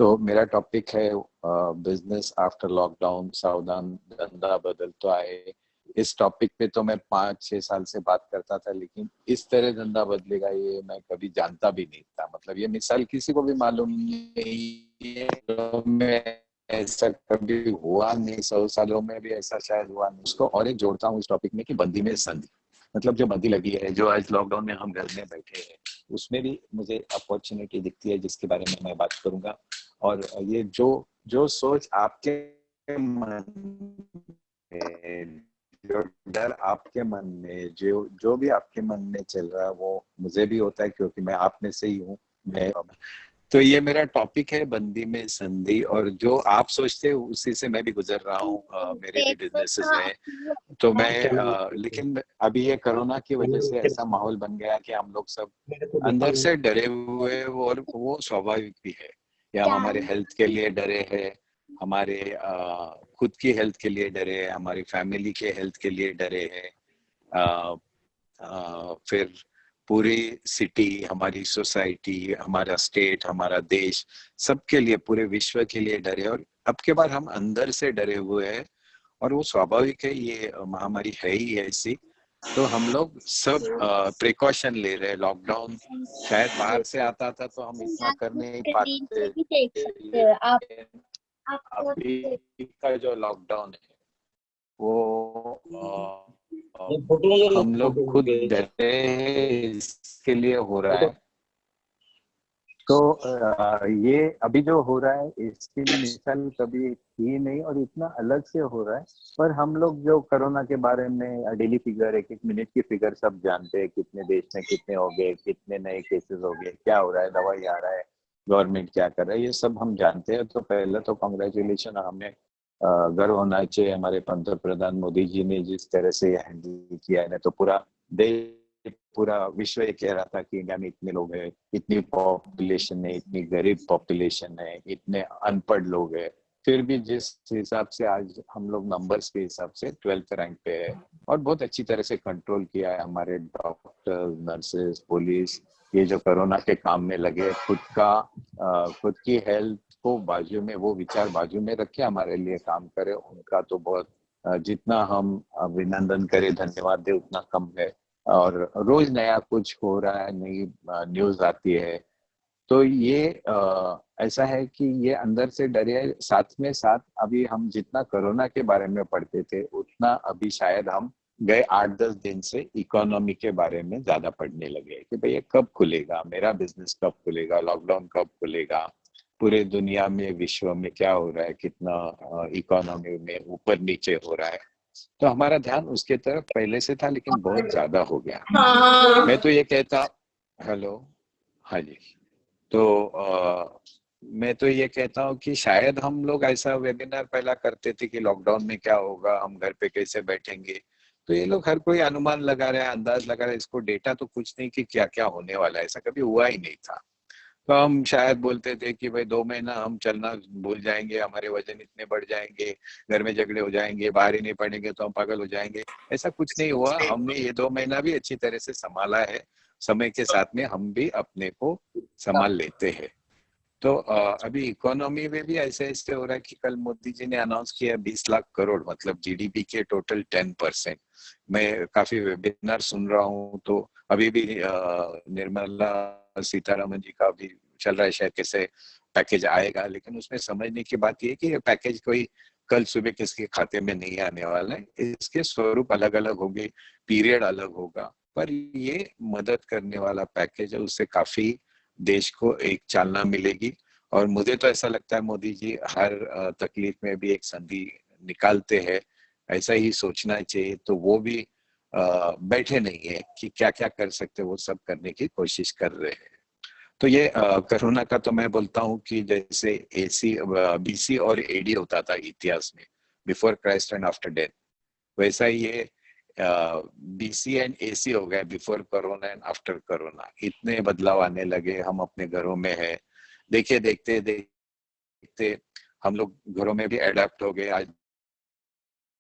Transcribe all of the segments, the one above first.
तो मेरा टॉपिक है बिजनेस आफ्टर लॉकडाउन, सावधान धंधा बदल तो आए। इस टॉपिक पे तो मैं 5-6 साल से बात करता था, लेकिन इस तरह धंधा बदलेगा ये मैं कभी जानता भी नहीं था। मतलब ये मिसाल किसी को भी मालूम नहीं है। तो मैं ऐसा कभी हुआ नहीं, 100 सालों में भी ऐसा शायद हुआ नहीं। उसको और एक जोड़ता हूँ इस टॉपिक में कि बंदी में संधि। मतलब जो बंदी लगी है, जो आज लॉकडाउन में हम घर में बैठे हैं, उसमें भी मुझे अपॉर्चुनिटी दिखती है जिसके बारे में मैं बात करूंगा। और ये जो जो सोच आपके मन में, जो डर आपके मन में, जो जो भी आपके मन में चल रहा है, वो मुझे भी होता है क्योंकि मैं आप में से ही हूँ। मैं तो ये मेरा टॉपिक है बंदी में संधि, और जो आप सोचते हो उसी से मैं भी गुजर रहा हूँ। मेरे भी बिजनेसेस हैं। तो मैं लेकिन अभी ये कोरोना की वजह से ऐसा माहौल बन गया कि हम लोग सब अंदर से डरे हुए हैं, और वो स्वाभाविक भी है। या हम हमारे हेल्थ के लिए डरे हैं, हमारे खुद की हेल्थ के लिए डरे हैं, हमारी फैमिली के हेल्थ के लिए डरे हैं। फिर पूरी सिटी, हमारी सोसाइटी, हमारा स्टेट, हमारा देश, सबके लिए, पूरे विश्व के लिए डरे। और अब के बार हम अंदर से डरे हुए हैं, और वो स्वाभाविक है, ये महामारी है ही ऐसी। तो हम लोग सब प्रिकॉशन ले रहे हैं। लॉकडाउन शायद बाहर से आता था तो हम इतना कर नहीं पाते, लेकिन अभी का जो लॉकडाउन है वो हम लोग खुद डरे हैं इसके लिए हो रहा है। तो ये अभी जो हो रहा है इसके लिए मिसाल कभी थी नहीं, और इतना अलग से हो रहा है। पर हम लोग जो कोरोना के बारे में डेली फिगर, एक एक मिनट की फिगर सब जानते हैं, कितने देश में कितने हो गए, कितने नए केसेस हो गए, क्या हो रहा है, दवाई आ रहा है, गवर्नमेंट क्या कर रहा है, ये सब हम जानते हैं। तो पहले तो कॉन्ग्रेचुलेशन, हमें गर्व होना चाहिए हमारे पंत प्रधान मोदी जी ने जिस तरह से हैंडल किया है। नहीं तो पूरा देश, पूरा विश्व ये कह रहा था कि इंडिया में इतने लोग हैं, इतनी पॉपुलेशन है, इतनी गरीब पॉपुलेशन है, इतने अनपढ़ लोग हैं, फिर भी जिस हिसाब से आज हम लोग नंबर्स के हिसाब से 12th रैंक पे है, और बहुत अच्छी तरह से कंट्रोल किया है हमारे डॉक्टर, नर्सेस, पुलिस। ये जो कोरोना के काम में लगे, खुद की हेल्थ को बाजू में, वो विचार बाजू में रखे हमारे लिए काम करे, उनका तो बहुत जितना हम अभिनंदन करें, धन्यवाद दे, उतना कम है। और रोज नया कुछ हो रहा है, नई न्यूज आती है। तो ये ऐसा है कि ये अंदर से डरे। साथ में साथ अभी हम जितना कोरोना के बारे में पढ़ते थे, उतना अभी शायद हम गए 8-10 दिन से इकोनॉमी के बारे में ज्यादा पढ़ने लगे कि भाई ये कब खुलेगा, मेरा बिजनेस कब खुलेगा, लॉकडाउन कब खुलेगा, पूरे दुनिया में, विश्व में क्या हो रहा है, कितना इकोनॉमी में ऊपर नीचे हो रहा है। तो हमारा ध्यान उसके तरफ पहले से था, लेकिन बहुत ज्यादा हो गया। मैं तो ये कहता, हेलो, हाँ जी। तो मैं तो ये कहता हूँ कि शायद हम लोग ऐसा वेबिनार पहला करते थे कि लॉकडाउन में क्या होगा, हम घर पे कैसे बैठेंगे। तो ये लोग हर कोई अनुमान लगा रहे हैं, अंदाज लगा रहे हैं, इसको डेटा तो कुछ नहीं कि क्या क्या होने वाला है, ऐसा कभी हुआ ही नहीं था। तो हम शायद बोलते थे कि भाई 2 महीना हम चलना भूल जाएंगे, हमारे वजन इतने बढ़ जाएंगे, घर में झगड़े हो जाएंगे, बाहर ही नहीं पड़ेंगे तो हम पागल हो जाएंगे। ऐसा कुछ नहीं हुआ। हमने ये 2 महीना भी अच्छी तरह से संभाला है। समय के साथ में हम भी अपने को संभाल लेते हैं। तो अभी इकोनॉमी में भी ऐसे ऐसे हो रहा है कि कल मोदी जी ने अनाउंस किया 20 लाख करोड़, मतलब जीडीपी के टोटल 10%। मैं काफी वेबिनार सुन रहा हूँ, तो अभी भी निर्मला सीतारमन जी का भी चल रहा है शायद कैसे पैकेज आएगा, लेकिन उसमें समझने की बात यह है कि पैकेज कोई कल सुबह किसके खाते में नहीं आने वाला है। इसके स्वरूप अलग अलग होंगे, पीरियड अलग होगा, पर ये मदद करने वाला पैकेज है, उससे काफी देश को एक चालना मिलेगी। और मुझे तो ऐसा लगता है मोदी जी हर तकलीफ में भी एक संधि निकालते हैं, ऐसा ही सोचना चाहिए। तो वो भी बैठे नहीं है कि क्या क्या कर सकते, वो सब करने की कोशिश कर रहे हैं। तो ये कोरोना का तो मैं बोलता हूँ कि जैसे एसी, बीसी और एडी होता था इतिहास में, before Christ and after death, वैसा ही ये बीसी एंड एसी हो गया, before corona and after corona. इतने बदलाव आने लगे, हम अपने घरों में है, देखिए देखते देखते हम लोग घरों में भी अडेप्ट हो गए। आज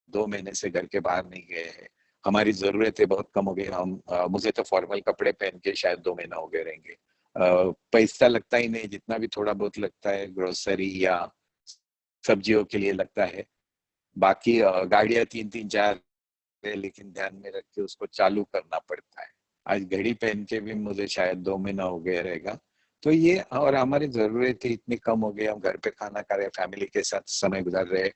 2 महीने से घर के बाहर नहीं गए हैं, हमारी जरूरतें बहुत कम हो गई। हम मुझे तो फॉर्मल कपड़े पहन के शायद 2 महीना हो गए रहेंगे। पैसा लगता ही नहीं, जितना भी थोड़ा बहुत लगता है ग्रोसरी या सब्जियों के लिए लगता है। बाकी गाड़ियां 3-3 4 है, लेकिन ध्यान में रख के उसको चालू करना पड़ता है। आज घड़ी पहन के भी मुझे शायद 2 महीना हो गया रहेगा। तो ये, और हमारी जरूरत इतनी कम हो गई, हम घर पे खाना खा रहे, फैमिली के साथ समय गुजार रहे,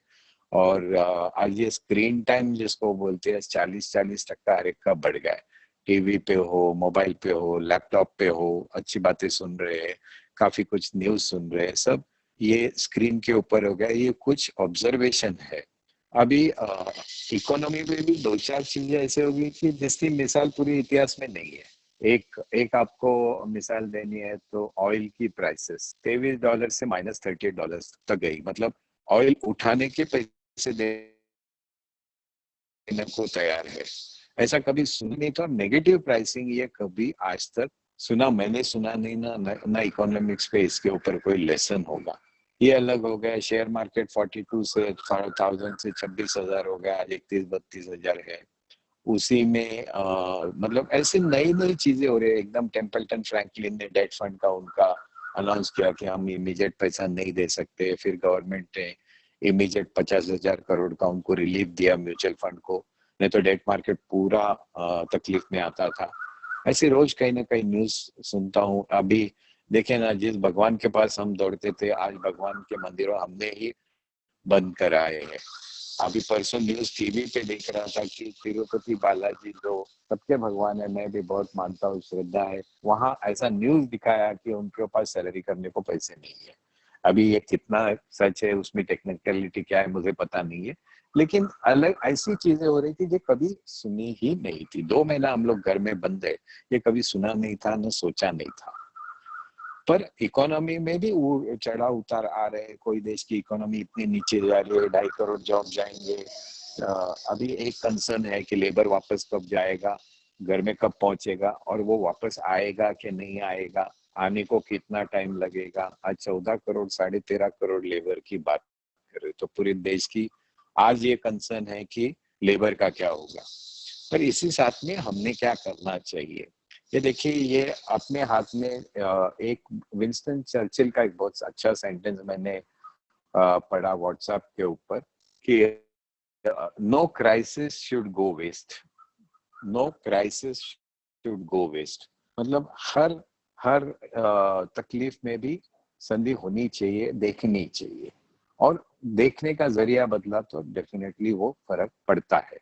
और आज ये स्क्रीन टाइम जिसको बोलते हैं 40-40% हर एक का बढ़ गया है। टीवी पे हो, मोबाइल पे हो, लैपटॉप पे हो, अच्छी बातें सुन रहे हैं, काफी कुछ न्यूज सुन रहे हैं, सब ये स्क्रीन के ऊपर हो गया। ये कुछ ऑब्जर्वेशन है। अभी इकोनॉमी में भी 2-4 चीजें ऐसे होगी कि जिसकी मिसाल पूरी इतिहास में नहीं है। एक एक आपको मिसाल देनी है तो ऑयल की प्राइसेस $23 से -$38 तक गई, मतलब ऑयल उठाने के पैसे देने को तैयार है। ऐसा कभी सुना नहीं था। नेगेटिव प्राइसिंग ये कभी आज तक मैंने सुना नहीं, ना इकोनॉमिक्स पे इसके ऊपर कोई लेसन होगा। ये अलग हो गया। शेयर मार्केट 42 से 1000 से 26,000 हो गया, आज 31-32,000 है। उसी में मतलब ऐसे नई नई चीजें हो रही है एकदम। टेम्पल्टन फ्रैंकलिन ने डेट फंड का उनका अनाउंस किया कि हम इमीडिएट पैसा नहीं दे सकते, फिर गवर्नमेंट ने इमीडिएट 50,000 करोड़ का उनको रिलीफ दिया म्यूचुअल फंड को, नहीं तो डेट मार्केट पूरा तकलीफ में आता था। ऐसे रोज कहीं ना कहीं न्यूज सुनता हूँ। अभी देखे ना, जिस भगवान के पास हम दौड़ते थे, आज भगवान के मंदिरों हमने ही बंद कराए हैं। अभी परसों न्यूज टीवी पे देख रहा था कि तिरुपति बालाजी जो सबके भगवान है, मैं भी बहुत मानता हूँ, श्रद्धा है, वहां ऐसा न्यूज दिखाया कि उनके पास सैलरी करने को पैसे नहीं है। अभी ये कितना सच है, उसमें टेक्निकलिटी क्या है मुझे पता नहीं है, लेकिन अलग ऐसी चीजें हो रही थी जो कभी सुनी ही नहीं थी। 2 महीना हम लोग घर में बंद है, ये कभी सुना नहीं था, न सोचा नहीं था। पर इकोनॉमी में भी वो चढ़ाव उतार आ रहे हैं। कोई देश की इकोनॉमी इतनी नीचे जा रही है, 2.5 करोड़ जॉब जाएंगे। अभी एक कंसर्न है कि लेबर वापस कब जाएगा, घर में कब पहुंचेगा, और वो वापस आएगा कि नहीं आएगा, आने को कितना टाइम लगेगा। आज 14 करोड़ 13.5 करोड़ लेबर की बात कर रहे, तो पूरे देश की आज ये कंसर्न है कि लेबर का क्या होगा। पर इसी साथ में हमने क्या करना चाहिए, ये देखिए, ये अपने हाथ में। एक विंस्टन चर्चिल का एक बहुत अच्छा सेंटेंस मैंने पढ़ा व्हाट्सएप के ऊपर कि no crisis should go waste, no crisis should go waste. मतलब हर हर तकलीफ में भी संधि होनी चाहिए, देखनी चाहिए, और देखने का जरिया बदला तो डेफिनेटली वो फर्क पड़ता है।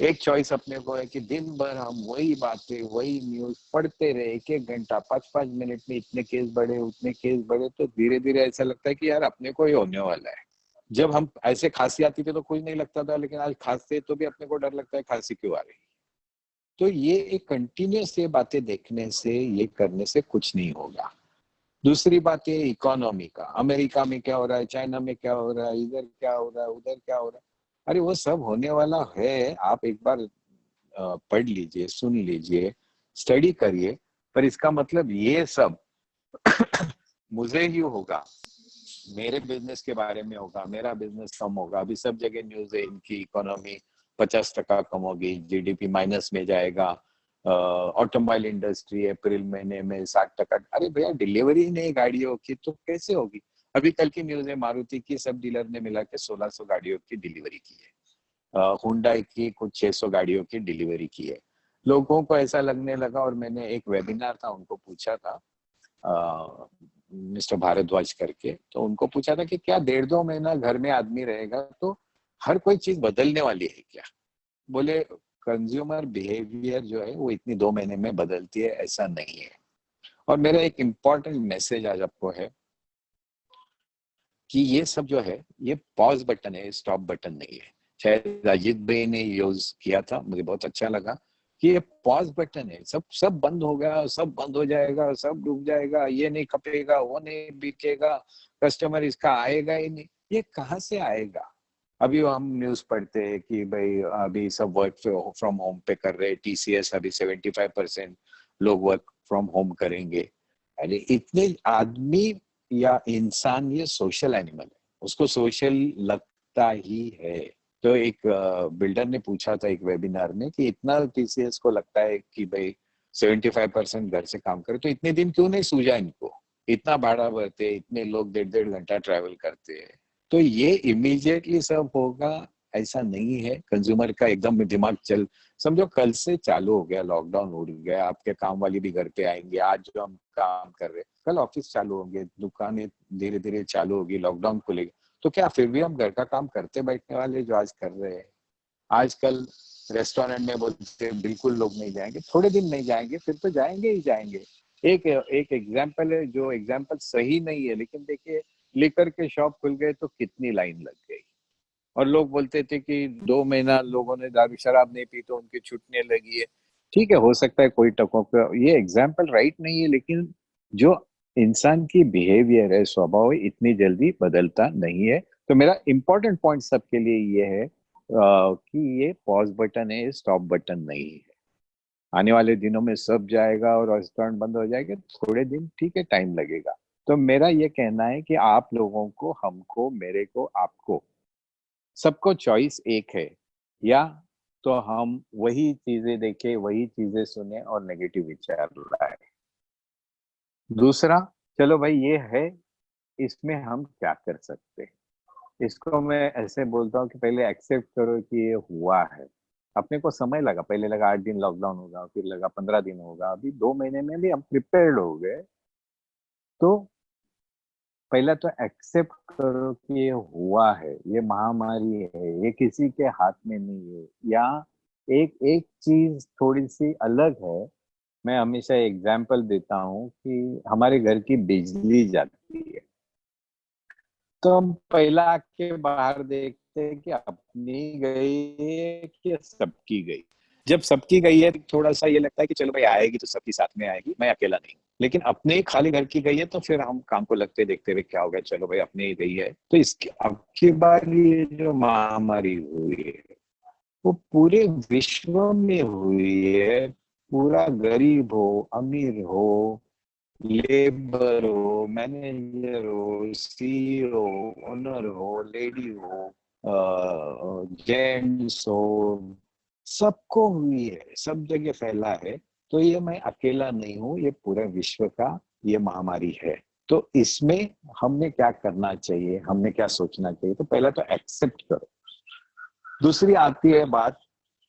एक चॉइस अपने को है कि दिन भर हम वही बातें, वही न्यूज पढ़ते रहे, 1-1 घंटा, 5-5 मिनट में इतने केस बढ़े, उतने केस बढ़े, तो धीरे धीरे ऐसा लगता है कि यार अपने को ही होने वाला है। जब हम ऐसे खांसी आती थी तो कुछ नहीं लगता था, लेकिन आज खांसते तो भी अपने को डर लगता है खांसी क्यों आ रही। तो ये एक कंटिन्यूस ये बातें देखने से, ये करने से कुछ नहीं होगा। दूसरी बात ये इकोनॉमी का, अमेरिका में क्या हो रहा है, चाइना में क्या हो रहा है, इधर क्या हो रहा है, उधर क्या हो रहा है, अरे वो सब होने वाला है। आप एक बार पढ़ लीजिए, सुन लीजिए, स्टडी करिए। पर इसका मतलब ये सब मुझे ही होगा, मेरे बिजनेस के बारे में होगा, मेरा बिजनेस कम होगा। अभी सब जगह न्यूज है, इनकी इकोनॉमी 50% कम होगी, जीडीपी माइनस में जाएगा। ऑटोमोबाइल इंडस्ट्री अप्रैल महीने में 60%। अरे भैया, डिलीवरी नहीं गाड़ियों की तो कैसे होगी। अभी कल की न्यूज है, मारुति की सब डीलर ने मिला के 1600 गाड़ियों की डिलीवरी की है, हुंडई की कुछ 600 गाड़ियों की डिलीवरी की है। लोगों को ऐसा लगने लगा, और मैंने एक वेबिनार था, उनको पूछा था, मिस्टर भारद्वाज करके, तो उनको पूछा था कि क्या 1.5-2 महीना घर में आदमी रहेगा तो हर कोई चीज बदलने वाली है क्या। बोले कंज्यूमर बिहेवियर जो है वो इतनी 2 महीने में बदलती है, ऐसा नहीं है। और मेरा एक इम्पॉर्टेंट मैसेज आज आपको है कि ये सब जो है ये पॉज बटन है, स्टॉप बटन नहीं है। शायद अजीत भाई ने यूज किया था, मुझे बहुत अच्छा लगा कि ये पॉज बटन है। सब सब बंद हो गया, सब बंद हो जाएगा, सब डूब जाएगा, ये नहीं खपेगा, वो नहीं बिकेगा, कस्टमर इसका आएगा ही नहीं। ये कहाँ से आएगा। अभी हम न्यूज पढ़ते हैं कि भाई अभी सब वर्क फ्रॉम होम पे कर रहे हैं, टीसीएस अभी 75% लोग वर्क फ्रॉम होम करेंगे। अरे इतने आदमी या इंसान ये सोशल एनिमल है, उसको सोशल लगता ही है। तो एक बिल्डर ने पूछा था एक वेबिनार में कि इतना टीसीएस को लगता है कि भाई 75% घर से काम करे, तो इतने दिन क्यों नहीं सूझा इनको? इतना भाड़ा भरते, इतने लोग 1.5 घंटा ट्रैवल करते हैं, तो ये इमीडिएटली सब होगा ऐसा नहीं है। कंज्यूमर का एकदम दिमाग चल, समझो कल से चालू हो गया, लॉकडाउन उड़ गया, आपके काम वाली भी घर पे आएंगे, आज जो हम काम कर रहे हैं कल ऑफिस चालू होंगे, दुकानें धीरे धीरे चालू होगी, लॉकडाउन खुलेगा, तो क्या फिर भी हम घर का काम करते बैठने वाले जो आज कर रहे हैं? आजकल रेस्टोरेंट में बोलते बिल्कुल लोग नहीं जाएंगे, थोड़े दिन नहीं जाएंगे, फिर तो जाएंगे ही जाएंगे। एक एक एग्जाम्पल है, जो एग्जाम्पल सही नहीं है, लेकिन देखिए लिकर के शॉप खुल गए तो कितनी लाइन लग गई, और लोग बोलते थे कि 2 महीना लोगों ने दारू शराब नहीं पी तो उनकी छूटने लगी है। ठीक है, हो सकता है कोई टकों पे ये एग्जाम्पल राइट नहीं है, लेकिन जो इंसान की बिहेवियर है, स्वभाव है, इतनी जल्दी बदलता नहीं है। तो मेरा इंपॉर्टेंट पॉइंट सबके लिए ये है कि ये पॉज बटन है, स्टॉप बटन नहीं है। आने वाले दिनों में सब जाएगा और रेस्टोरेंट बंद हो जाएंगे, थोड़े दिन ठीक है, टाइम लगेगा। तो मेरा ये कहना है कि आप लोगों को, हमको, मेरे को, आपको, सबको चॉइस एक है, या तो हम वही चीजें देखें, वही चीजें सुने और नेगेटिव विचार लाए। दूसरा, चलो भाई ये है, इसमें हम क्या कर सकते हैं? इसको मैं ऐसे बोलता हूँ कि पहले एक्सेप्ट करो कि ये हुआ है। अपने को समय लगा, पहले लगा 8 दिन लॉकडाउन होगा, फिर लगा 15 दिन होगा, अभी 2 महीने में भी हम प्रिपेयर्ड हो गए। तो पहला तो एक्सेप्ट करो कि ये हुआ है, ये महामारी है, ये किसी के हाथ में नहीं है। या एक एक चीज थोड़ी सी अलग है। मैं हमेशा एग्जाम्पल देता हूँ कि हमारे घर की बिजली जाती है, तो हम पहला आके बाहर देखते हैं कि अपनी गई है कि सबकी गई। जब सबकी गई है थोड़ा सा ये लगता है कि चलो भाई आएगी तो सबकी साथ में आएगी, मैं अकेला नहीं। लेकिन अपने खाली घर की गई है तो फिर हम काम को लगते देखते हुए क्या हो गया, चलो भाई अपने ही गई है। तो इसकी अब की बार ये जो महामारी हुई है वो पूरे विश्व में हुई है। पूरा गरीब हो, अमीर हो, लेबर हो, मैनेजर हो, सीईओ, ओनर हो, लेडी हो, जेंट्स हो, सबको हुई है, सब जगह फैला है। तो ये मैं अकेला नहीं हूँ, ये पूरे विश्व का ये महामारी है। तो इसमें हमने क्या करना चाहिए, हमने क्या सोचना चाहिए? तो पहला तो एक्सेप्ट करो। दूसरी आती है बात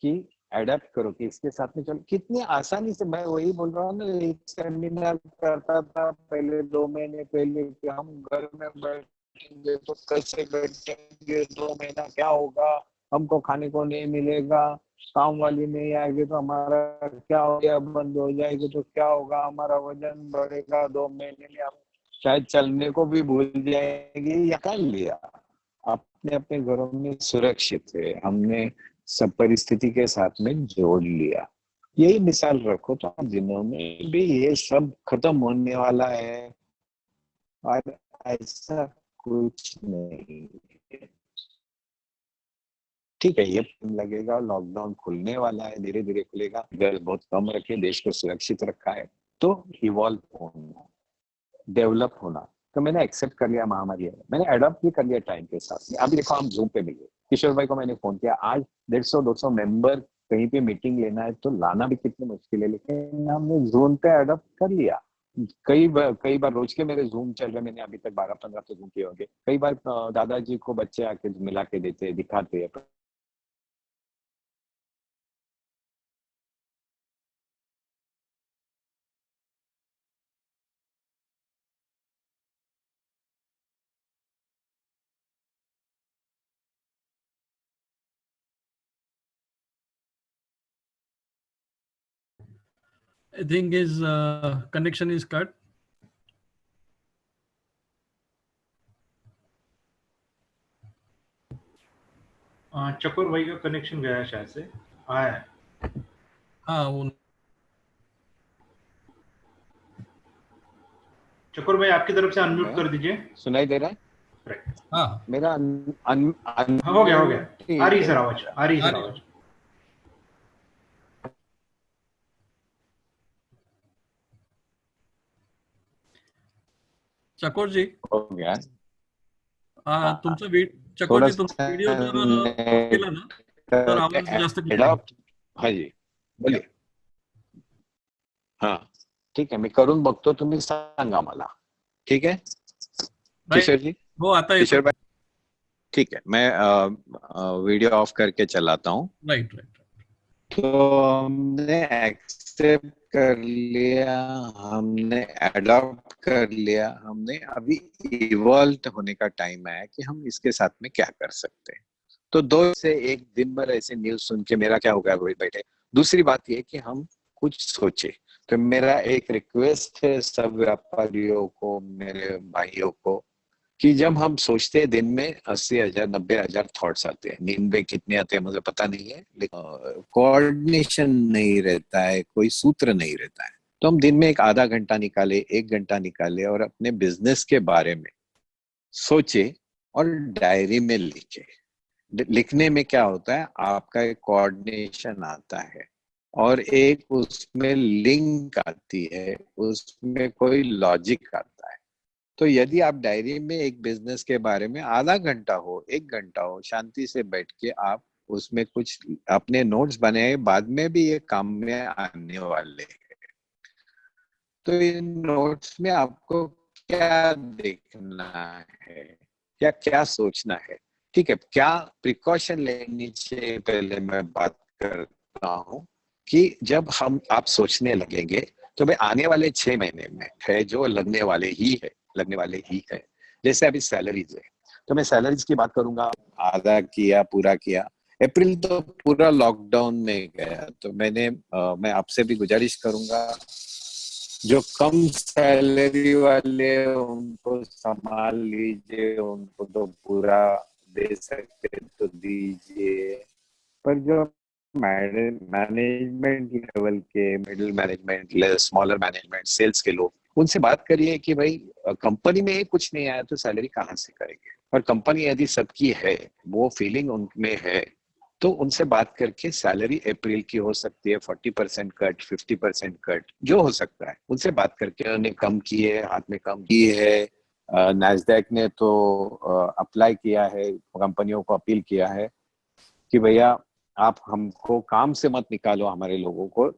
कि एडेप्ट करो, कि इसके साथ में चलो। कितनी आसानी से, मैं वही बोल रहा हूँ ना, एक सेमिनार करता था पहले 2 महीने पहले कि हम घर में बैठेंगे तो कैसे बैठेंगे, 2 महीना क्या होगा, हमको खाने को नहीं मिलेगा, काम वाली नहीं आएगी तो हमारा क्या हो गया, बंद हो जाएगी तो क्या होगा, हमारा वजन बढ़ेगा, 2 महीने में हम शायद चलने को भी भूल जाएंगे। या कर लिया, अपने अपने घरों में सुरक्षित है, हमने सब परिस्थिति के साथ में जोड़ लिया। यही मिसाल रखो तो दिनों में भी ये सब खत्म होने वाला है, और ऐसा कुछ नहीं है। ठीक है, ये लगेगा, लॉकडाउन खुलने वाला है, धीरे धीरे खुलेगा, घर बहुत कम रखे, देश को सुरक्षित रखा है। तो इवॉल्व होना, डेवलप होना। तो मैंने एक्सेप्ट कर लिया महामारी है, मैंने अडॉप्ट भी कर लिया टाइम के साथ में। अभी देखो हम जूम पे मिले, किशोर भाई को मैंने फोन किया, आज 150-200 मेंबर कहीं पे मीटिंग लेना है तो लाना भी कितनी मुश्किल है, लेकिन हमने जूम पे अडॉप्ट कर लिया। कई बार रोज के मेरे जूम चल रहे, मैंने अभी तक 12-15 तो जूम किए होंगे। कई बार दादाजी को बच्चे आके मिला के देते, दिखाते हैं। I think his connection is cut. चकोर भाई का कनेक्शन गया है शायद से, आया है। हाँ वो चकोर भाई आपकी तरफ से अनम्यूट कर दीजिए। सुनाई दे रहा है? करेक्ट। हाँ मेरा हाँ हो गया आ रही है सर आवाज, आ रही है सर आवाज। चकोर जी हो गया। तुमचा चकोर थोड़ा जी तुमचा व्हिडिओ जर ऑफ केला ना तर आवाज जास्त क्लिअर आहे. हाँ जी बोलिए। हा ठीक आहे, मी करून बघतो, तुम्ही सांगा मला. ठीक आहे किशोर जी? हो आता किशोर येतो. भाई ठीक है, मैं वीडियो ऑफ करके चलाता हूँ. Right right. तो हमने एक्सेप्ट कर लिया, हमने अडॉप्ट कर लिया, हमने अभी इवॉल्व होने का टाइम आया कि हम इसके साथ में क्या कर सकते हैं. तो दो से एक दिन भर ऐसे न्यूज सुन के मेरा क्या होगा बैठे. दूसरी बात ये कि हम कुछ सोचे. तो मेरा एक रिक्वेस्ट है सब व्यापारियों को, मेरे भाइयों को, कि जब हम सोचते हैं दिन में 80,000 90,000 थॉट्स आते हैं, नींद में कितने आते हैं मुझे पता नहीं है, लेकिन कोऑर्डिनेशन नहीं रहता है, कोई सूत्र नहीं रहता है. तो हम दिन में एक आधा घंटा निकाले, 1 घंटा निकाले और अपने बिजनेस के बारे में सोचे और डायरी में लिखे. लिखने में क्या होता है, आपका एक कोऑर्डिनेशन आता है और एक उसमें लिंक आती है, उसमें कोई लॉजिक आता है. तो यदि आप डायरी में एक बिजनेस के बारे में आधा घंटा हो, 1 घंटा हो, शांति से बैठ के आप उसमें कुछ अपने नोट्स बनाए, बाद में भी ये काम में आने वाले हैं. तो इन नोट्स में आपको क्या देखना है, क्या क्या सोचना है, ठीक है, क्या प्रिकॉशन लेनी चाहिए, पहले मैं बात करता हूँ कि जब आप सोचने लगेंगे तो भाई आने वाले 6 महीने में है जो लगने वाले ही है. जैसे अभी सैलरीज है, तो मैं सैलरीज की बात करूंगा. आधा किया, पूरा किया. अप्रैल तो पूरा लॉकडाउन में गया. तो मैं आपसे भी गुजारिश करूंगा, जो कम सैलरी वाले उनको संभाल लीजिए, उनको तो पूरा दे सकते तो दीजिए. पर जो मैनेजमेंट लेवल के, middle management, smaller management, sales के लोग, उनसे बात करिए कि भाई कंपनी में कुछ नहीं आया तो सैलरी कहाँ से करेंगे. और कंपनी यदि सबकी है, वो फीलिंग उनमें है, तो उनसे बात करके सैलरी अप्रैल की हो सकती है 40% कट, 50% कट, जो हो सकता है उनसे बात करके. उन्होंने कम की है, हाथ में कम की है. नैस्डैक ने तो अप्लाई किया है, कंपनियों को अपील किया है कि भैया आप हमको काम से मत निकालो, हमारे लोगों को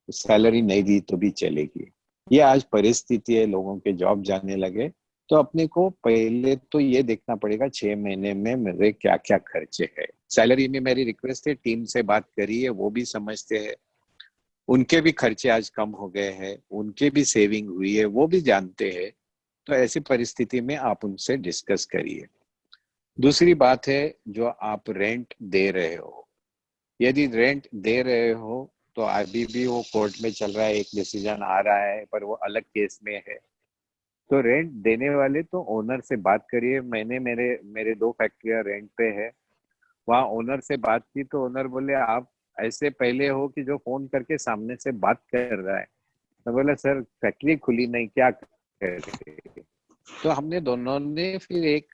सैलरी नहीं दी तो भी चलेगी. ये आज परिस्थिति है, लोगों के जॉब जाने लगे. तो अपने को पहले तो ये देखना पड़ेगा 6 महीने में मेरे क्या क्या खर्चे हैं. सैलरी में मेरी रिक्वेस्ट है, टीम से बात करिए, वो भी समझते हैं, उनके भी खर्चे आज कम हो गए हैं, उनके भी सेविंग हुई है, वो भी जानते हैं. तो ऐसी परिस्थिति में आप उनसे डिस्कस करिए. दूसरी बात है, जो आप रेंट दे रहे हो, यदि रेंट दे रहे हो तो अभी भी वो कोर्ट में चल रहा है, एक डिसीजन आ रहा है, पर वो अलग केस में है. तो रेंट देने वाले तो ओनर से बात करिए. मैंने मेरे मेरे 2 फैक्ट्रियां रेंट पे है, वहाँ ओनर से बात की तो ओनर बोले आप ऐसे पहले हो कि जो फोन करके सामने से बात कर रहा है. तो बोला सर फैक्ट्री खुली नहीं, क्या करें. तो हमने दोनों ने फिर एक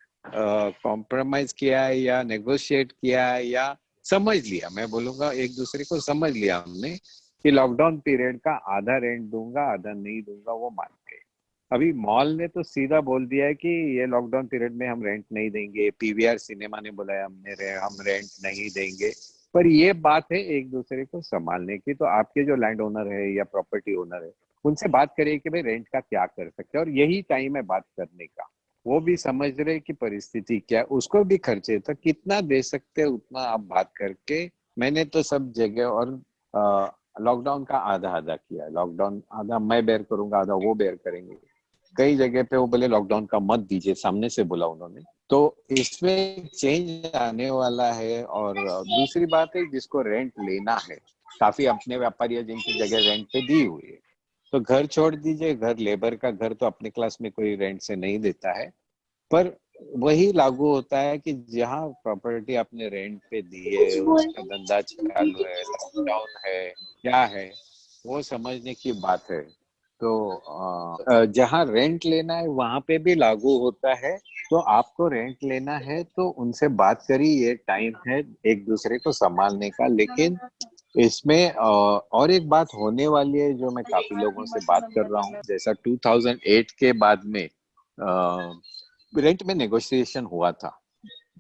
कॉम्प्रोमाइज किया या नेगोशिएट किया या समझ लिया, मैं बोलूंगा एक दूसरे को समझ लिया हमने कि लॉकडाउन पीरियड का आधा रेंट दूंगा, आधा नहीं दूंगा, वो मान गए. अभी मॉल ने तो सीधा बोल दिया है कि ये लॉकडाउन पीरियड में हम रेंट नहीं देंगे. पीवीआर सिनेमा ने बोला है हम रेंट नहीं देंगे. पर ये बात है एक दूसरे को संभालने की. तो आपके जो लैंड ओनर है या प्रॉपर्टी ओनर है, उनसे बात करिए कि भाई रेंट का क्या कर सकते हैं, और यही टाइम है बात करने का. वो भी समझ रहे कि परिस्थिति क्या, उसको भी खर्चे, तो कितना दे सकते हैं उतना आप बात करके. मैंने तो सब जगह और लॉकडाउन का आधा आधा किया. लॉकडाउन आधा मैं बेयर करूंगा, आधा वो बेयर करेंगे. कई जगह पे वो बोले लॉकडाउन का मत दीजिए, सामने से बोला उन्होंने. तो इसमें चेंज आने वाला है. और दूसरी बात है, जिसको रेंट लेना है, काफी अपने व्यापारी है जिनकी जगह रेंट पे दी हुई है, तो घर छोड़ दीजिए. घर, लेबर का घर तो अपने क्लास में कोई रेंट से नहीं देता है. पर वही लागू होता है कि जहाँ प्रॉपर्टी आपने रेंट पे दी है, उसका धंधा चालू है, लॉकडाउन है, क्या है, वो समझने की बात है. तो जहाँ रेंट लेना है वहां पे भी लागू होता है. तो आपको रेंट लेना है तो उनसे बात करिए, ये टाइम है एक दूसरे को संभालने का. लेकिन इसमें और एक बात होने वाली है, जो मैं काफी लोगों से बात कर रहा हूँ, जैसा 2008 के बाद में रेंट में नेगोशिएशन हुआ था.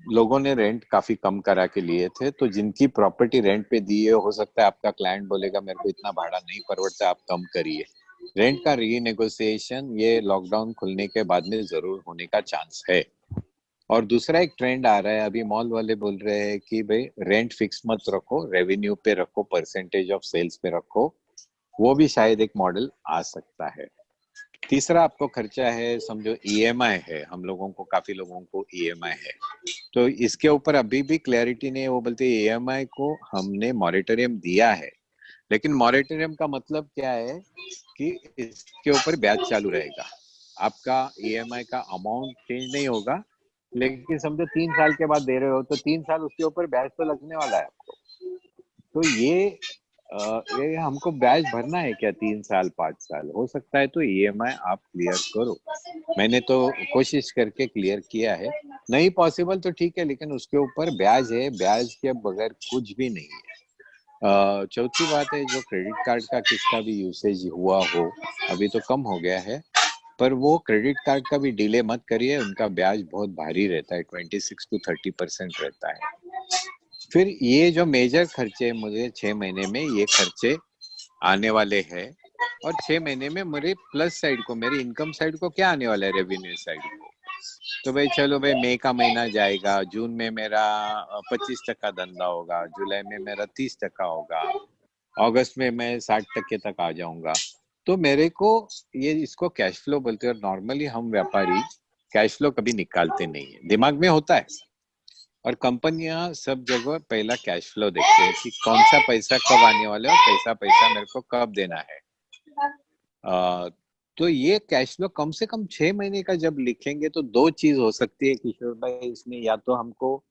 लोगों ने रेंट काफी कम करा के लिए थे, तो जिनकी प्रॉपर्टी रेंट पे दी है, हो सकता है आपका क्लाइंट बोलेगा मेरे को इतना भाड़ा नहीं परवड़ता, आप कम करिए। रेंट का रीनेगोशिएशन ये लॉकडाउन खुलने के बाद में जरूर होने का चांस है। और दूसरा एक ट्रेंड आ रहा है, अभी मॉल वाले बोल रहे हैं कि भाई रेंट फिक्स मत रखो, रेवेन्यू पे रखो, परसेंटेज ऑफ सेल्स पे रखो। वो भी शायद एक मॉडल आ सकता है। तीसरा आपको खर्चा है, समझो ईएमआई है, हम लोगों को, काफी लोगों को ईएमआई है, तो इसके ऊपर अभी भी क्लैरिटी नहीं है। वो बोलते हैं ईएमआई को हमने मॉरेटोरियम दिया है, लेकिन मॉरेटोरियम का मतलब क्या है कि इसके ऊपर ब्याज चालू रहेगा, आपका ईएमआई का अमाउंट चेंज नहीं होगा, लेकिन समझो 3 साल के बाद दे रहे हो तो 3 साल उसके ऊपर ब्याज तो लगने वाला है आपको। तो ये हमको ब्याज भरना है क्या 3 साल 5 साल? हो सकता है तो ईएमआई आप क्लियर करो। मैंने तो कोशिश करके क्लियर किया है, नहीं पॉसिबल तो ठीक है, लेकिन उसके ऊपर ब्याज है, ब्याज के बगैर कुछ भी नहीं है। चौथी बात है, जो क्रेडिट कार्ड का किसका भी यूसेज हुआ हो, अभी तो कम हो गया है, पर वो क्रेडिट कार्ड का भी डिले मत करिए, उनका ब्याज बहुत भारी रहता है, 26 to 30% रहता है। फिर ये जो मेजर खर्चे मुझे 6 महीने में ये खर्चे आने वाले हैं, और 6 महीने में मेरे प्लस साइड को, मेरी इनकम साइड को क्या आने वाला है, रेवेन्यू साइड को। तो भाई चलो भाई, मई का महीना जाएगा, जून में मेरा 25% धंधा होगा, जुलाई में मेरा 30% होगा, अगस्त में मैं 60% तक आ जाऊंगा। तो मेरे को ये, इसको कैश फ्लो बोलते हैं, और नॉर्मली हम व्यापारी कैश फ्लो कभी निकालते नहीं है, दिमाग में होता है, और कंपनियां सब जगह पहला कैश फ्लो देखते हैं कि कौन सा पैसा कब आने वाला है और कैसा पैसा मेरे को कब देना है। तो ये कैश फ्लो कम से कम 6 महीने का जब लिखेंगे तो दो चीज हो सकती है किशोर भाई इसमें, या तो हमको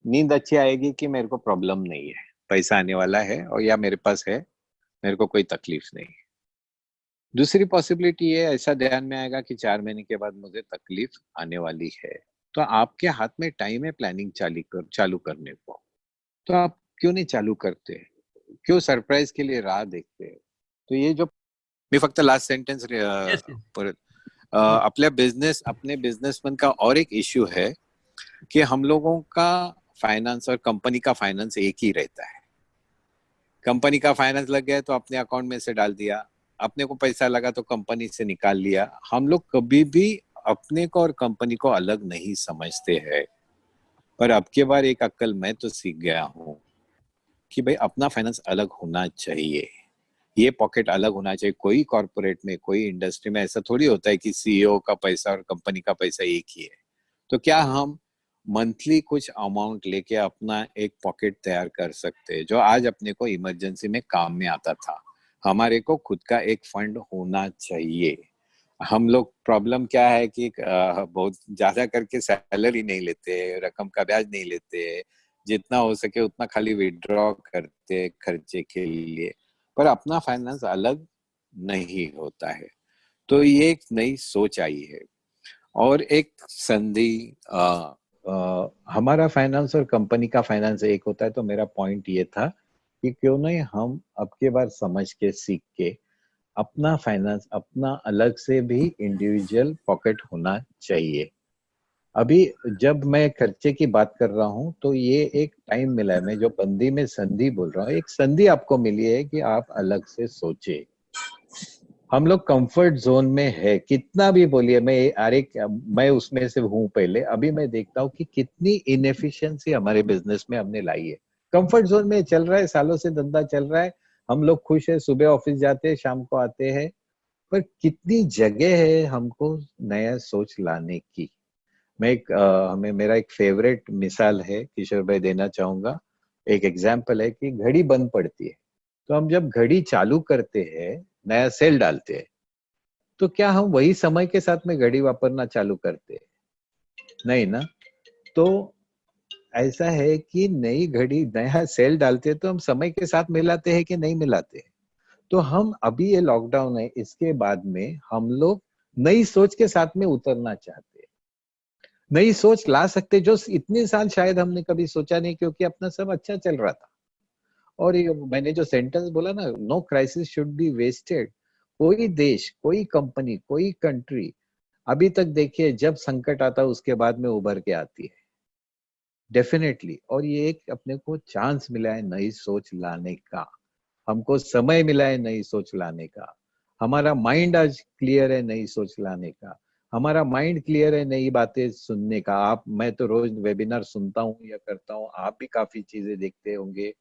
नींद अच्छी आएगी कि मेरे को प्रॉब्लम नहीं है, पैसा आने वाला है, और या मेरे पास है, मेरे को कोई तकलीफ नहीं है। दूसरी पॉसिबिलिटी ये ऐसा ध्यान में आएगा कि 4 महीने के बाद मुझे तकलीफ आने वाली है, तो आपके हाथ में टाइम है प्लानिंग चालू करने को, तो आप क्यों नहीं चालू करते, क्यों सरप्राइज के लिए राह देखते हैं? तो ये जो मी फक्त लास्ट सेंटेन्स Yes, yes. परत अपने बिझनेसमॅन का और एक इश्यू है कि हम लोगों का फाइनेंस और कंपनी का फाइनेंस एक ही रहता है। कंपनी का फाइनेंस लग गया तो अपने अकाउंट में से डाल दिया, अपने को पैसा लगा तो कंपनी से निकाल लिया। हम लोग कभी भी अपने को और कंपनी को अलग नहीं समझते हैं। पर अब के बार एक अक्ल मैं तो सीख गया हूँ कि भाई अपना फाइनेंस अलग होना चाहिए, ये पॉकेट अलग होना चाहिए। कोई कॉर्पोरेट में, कोई इंडस्ट्री में ऐसा थोड़ी होता है कि सीईओ का पैसा और कंपनी का पैसा एक ही है। तो क्या हम मंथली कुछ अमाउंट लेके अपना एक पॉकेट तैयार कर सकते हैं, जो आज अपने को इमरजेंसी में काम में आता था। हमारे को खुद का एक फंड होना चाहिए। हम लोग प्रॉब्लम क्या है कि बहुत ज्यादा करके सैलरी नहीं लेते, रकम का ब्याज नहीं लेते, जितना हो सके उतना खाली विड्रॉ करते खर्चे के लिए, पर अपना फाइनेंस अलग नहीं होता है। तो ये एक नई सोच आई है। और एक संधि, हमारा फाइनेंस और कंपनी का फाइनेंस एक होता है, तो मेरा पॉइंट ये था कि क्यों नहीं हम अब के बार समझ के सीख के अपना फाइनेंस अपना अलग से भी इंडिविजुअल पॉकेट होना चाहिए। अभी जब मैं खर्चे की बात कर रहा हूं तो ये एक टाइम मिला है, मैं जो बंदी में संधि बोल रहा हूँ, एक संधि आपको मिली है कि आप अलग से सोचे। हम लोग कंफर्ट जोन में है, कितना भी बोलिए, मैं उसमें से हूँ पहले, अभी मैं देखता हूँ कि कितनी इनएफिशिएंसी हमारे बिजनेस में हमने लाई है। कंफर्ट जोन में चल रहा है, सालों से धंधा चल रहा है, हम लोग खुश है, सुबह ऑफिस जाते हैं, शाम को आते हैं, पर कितनी जगह है हमको नया सोच लाने की। हमें मेरा एक फेवरेट मिसाल है किशोर भाई देना चाहूंगा। एक एग्जाम्पल है कि घड़ी बंद पड़ती है, तो हम जब घड़ी चालू करते हैं, नया सेल डालते हैं, तो क्या हम वही समय के साथ में घड़ी वापरना चालू करते हैं? नहीं ना। तो ऐसा है कि नई घड़ी नया सेल डालते हैं तो हम समय के साथ मिलाते हैं कि नहीं मिलाते हैं? तो हम अभी ये लॉकडाउन है, इसके बाद में हम लोग नई सोच के साथ में उतरना चाहते हैं। नई सोच ला सकते जो इतने साल शायद हमने कभी सोचा नहीं, क्योंकि अपना सब अच्छा चल रहा था। और ये मैंने जो सेंटेंस बोला ना, no crisis should be wasted. कोई देश, कोई कंपनी, कोई कंट्री अभी तक देखिए जब संकट आता है उसके बाद में उभर के आती है। डेफिनेटली। और ये एक अपने को चांस मिला है नई सोच लाने का, हमको समय मिला है नई सोच लाने का, हमारा माइंड आज क्लियर है नई सोच लाने का, हमारा माइंड क्लियर है नई बातें सुनने का। आप, मैं तो रोज वेबिनार सुनता हूँ या करता हूँ, आप भी काफी चीजें देखते होंगे।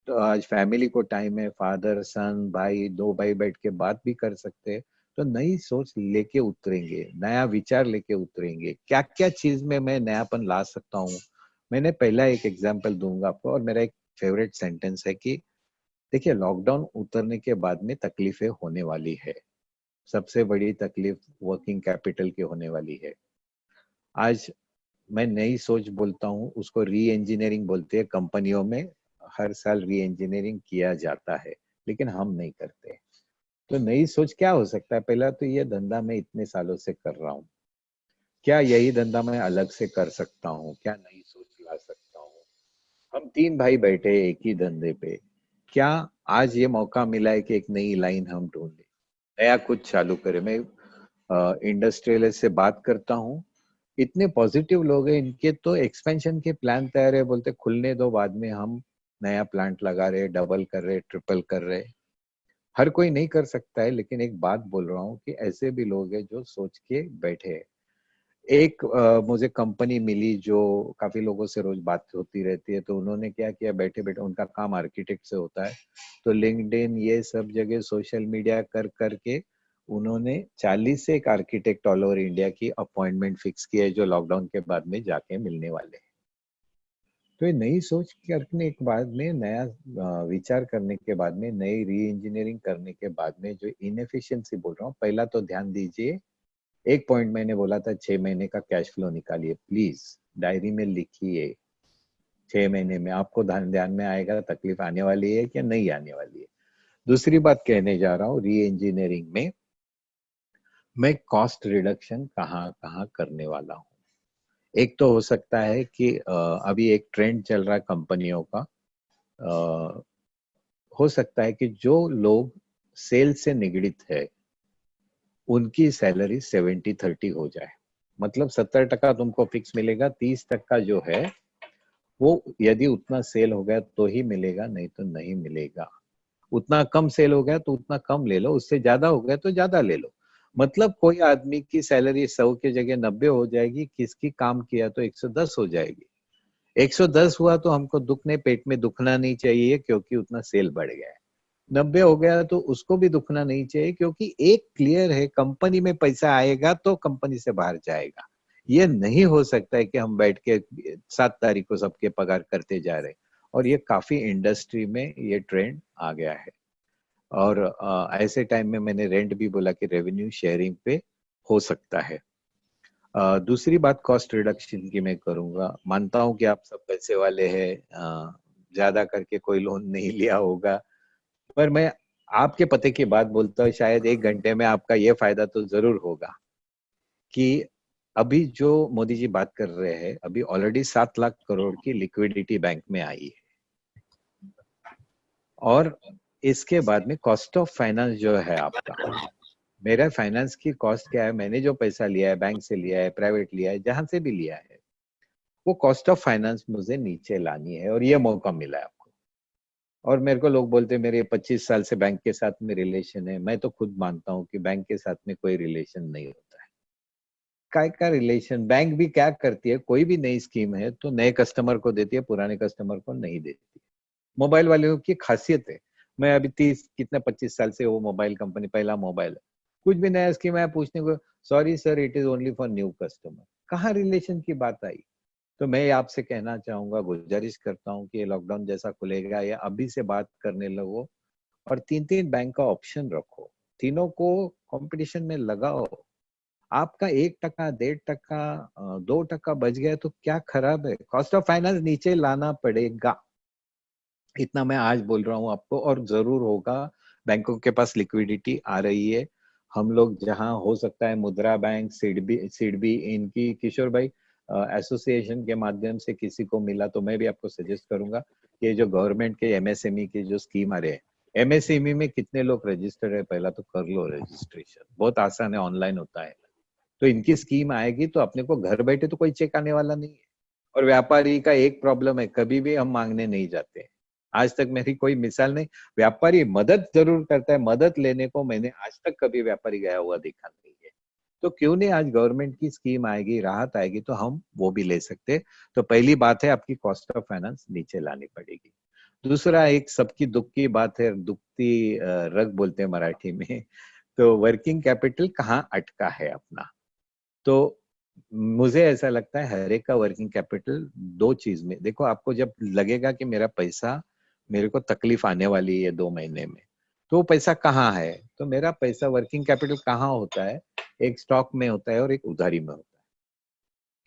तो आज फैमिली को टाइम है, फादर सन भाई, दो भाई बैठ के बात भी कर सकते हैं। तो नई सोच लेके उतरेंगे, नया विचार लेके उतरेंगे, क्या क्या चीज में मैं नयापन ला सकता हूँ। मैंने पहला एक एग्जांपल दूंगा आपको, और मेरा एक फेवरेट सेंटेंस है कि देखिए, लॉकडाउन उतरने के बाद में तकलीफें होने वाली है। सबसे बड़ी तकलीफ वर्किंग कैपिटल की होने वाली है। आज मैं नई सोच बोलता हूँ, उसको री इंजीनियरिंग बोलते हैं। कंपनियों में हर साल री इंजीनियरिंग किया जाता है, लेकिन हम नहीं करते। तो नई सोच क्या हो सकता है? पहला तो ये धंधा मैं इतने सालों से कर रहा हूँ, क्या यही धंधा मैं अलग से कर सकता हूँ? क्या नई सोच ला सकता हूँ? हम तीन भाई बैठे एक ही धंधे पे, क्या आज ये मौका मिला है कि एक नई लाइन हम ढूंढे, नया कुछ चालू करें? मैं इंडस्ट्रियलिस्ट से बात करता हूँ, इतने पॉजिटिव लोग हैं, इनके तो एक्सपेंशन के प्लान तैयार है, बोलते खुलने दो, बाद में हम नया प्लांट लगा रहे, डबल कर रहे, ट्रिपल कर रहे। हर कोई नहीं कर सकता है, लेकिन एक बात बोल रहा हूँ कि ऐसे भी लोग हैं जो सोच के बैठे हैं। एक मुझे कंपनी मिली जो काफी लोगों से रोज बात होती रहती है, तो उन्होंने क्या किया, बैठे बैठे, उनका काम आर्किटेक्ट से होता है, तो लिंक्डइन ये सब जगह सोशल मीडिया कर करके उन्होंने 40 से एक आर्किटेक्ट ऑल ओवर इंडिया की अपॉइंटमेंट फिक्स की है, जो लॉकडाउन के बाद में जाके मिलने वाले हैं। तो ये नई सोच करने के बाद में, नया विचार करने के बाद में, नई री इंजीनियरिंग करने के बाद में, जो इनएफिशिएंसी बोल रहा हूँ, पहला तो ध्यान दीजिए, एक पॉइंट मैंने बोला था, 6 महीने का कैश फ्लो निकालिए, प्लीज डायरी में लिखिए। 6 महीने में आपको ध्यान में आएगा तकलीफ आने वाली है क्या नहीं आने वाली है। दूसरी बात कहने जा रहा हूँ, री इंजीनियरिंग में मैं कॉस्ट रिडक्शन कहाँ कहाँ करने वाला हूँ। एक तो हो सकता है कि अभी एक ट्रेंड चल रहा है कंपनियों का, हो सकता है कि जो लोग सेल से निगड़ित है उनकी सैलरी 70-30 हो जाए। मतलब 70% तुमको फिक्स मिलेगा, 30% जो है वो यदि उतना सेल हो गया तो ही मिलेगा, नहीं तो नहीं मिलेगा। उतना कम सेल हो गया तो उतना कम ले लो, उससे ज्यादा हो गया तो ज्यादा ले लो। मतलब कोई आदमी की सैलरी 100 की जगह 90 हो जाएगी, किसकी काम किया तो 110 हो जाएगी। 110 हुआ तो हमको दुख नहीं, पेट में दुखना नहीं चाहिए क्योंकि उतना सेल बढ़ गया है। 90 हो गया तो उसको भी दुखना नहीं चाहिए, क्योंकि एक क्लियर है, कंपनी में पैसा आएगा तो कंपनी से बाहर जाएगा। ये नहीं हो सकता है कि हम बैठ के 7 तारीख को सबके पगार करते जा रहे। और ये काफी इंडस्ट्री में ये ट्रेंड आ गया है। और ऐसे टाइम में मैंने रेंट भी बोला कि रेवेन्यू शेयरिंग पे हो सकता है। दूसरी बात कॉस्ट रिडक्शन की मैं करूंगा। मानता हूं कि आप सब पैसे वाले हैं, ज्यादा करके कोई लोन नहीं लिया होगा, पर मैं आपके पते की बात बोलता हूँ, शायद 1 घंटे में आपका ये फायदा तो जरूर होगा कि अभी जो मोदी जी बात कर रहे हैं, अभी ऑलरेडी 7 लाख करोड़ की लिक्विडिटी बैंक में आई है। और इसके बाद में कॉस्ट ऑफ फाइनेंस जो है आपका, मेरा फाइनेंस की कॉस्ट क्या है, मैंने जो पैसा लिया है, बैंक से लिया है, प्राइवेट लिया है, जहां से भी लिया है, वो कॉस्ट ऑफ फाइनेंस मुझे नीचे लानी है, और ये मौका मिला है आपको। और मेरे को लोग बोलते हैं मेरे 25 साल से बैंक के साथ में रिलेशन है। मैं तो खुद मानता हूँ कि बैंक के साथ में कोई रिलेशन नहीं होता है। काय का रिलेशन, बैंक भी क्या करती है, कोई भी नई स्कीम है तो नए कस्टमर को देती है, पुराने कस्टमर को नहीं देती। मोबाइल वालों की खासियत है। मैं अभी 25 साल से वो मोबाइल कंपनी, पहला मोबाइल है, कुछ भी नया स्कीम है पूछने को, sorry sir it is only for new customer. कहाँ रिलेशन की बात आई? तो मैं आपसे कहना चाहूंगा, गुजारिश करता हूँ कि लॉकडाउन जैसा खुलेगा या अभी से बात करने लगो, और 3-3 बैंक का ऑप्शन रखो, तीनों को कंपटीशन में लगाओ। आपका 1%, 1.5%, 2% बच गया तो क्या खराब है? कॉस्ट ऑफ फाइनेंस नीचे लाना पड़ेगा, इतना मैं आज बोल रहा हूँ आपको, और जरूर होगा। बैंकों के पास लिक्विडिटी आ रही है। हम लोग जहां हो सकता है, मुद्रा बैंक, सिडबी इनकी, किशोर भाई, एसोसिएशन के माध्यम से किसी को मिला तो मैं भी आपको सजेस्ट करूंगा कि ये जो गवर्नमेंट के एमएसएमई के जो स्कीम आ रहे हैं, एमएसएमई में कितने लोग रजिस्टर्ड है, पहला तो कर लो रजिस्ट्रेशन, बहुत आसान है, ऑनलाइन होता है। तो इनकी स्कीम आएगी तो अपने को घर बैठे तो कोई चेक आने वाला नहीं है, और व्यापारी का एक प्रॉब्लम है, कभी भी हम मांगने नहीं जाते। आज तक मेरी कोई मिसाल नहीं, व्यापारी मदद जरूर करता है, मदद लेने को मैंने आज तक कभी व्यापारी गया हुआ देखा नहीं है। तो क्यों नहीं आज गवर्नमेंट की स्कीम आएगी, राहत आएगी तो हम वो भी ले सकते। तो पहली बात है आपकी कॉस्ट ऑफ फाइनेंस नीचे लानी पड़ेगी। दूसरा एक सबकी दुख की बात है, दुखती रग बोलते हैं मराठी में, तो वर्किंग कैपिटल कहाँ अटका है अपना। तो मुझे ऐसा लगता है हर एक का वर्किंग कैपिटल दो चीज में देखो, आपको जब लगेगा कि मेरा पैसा, मेरे को तकलीफ आने वाली है 2 महीने में, तो वो पैसा कहाँ है, तो मेरा पैसा वर्किंग कैपिटल कहाँ होता है, एक स्टॉक में होता है और एक उधारी में होता है।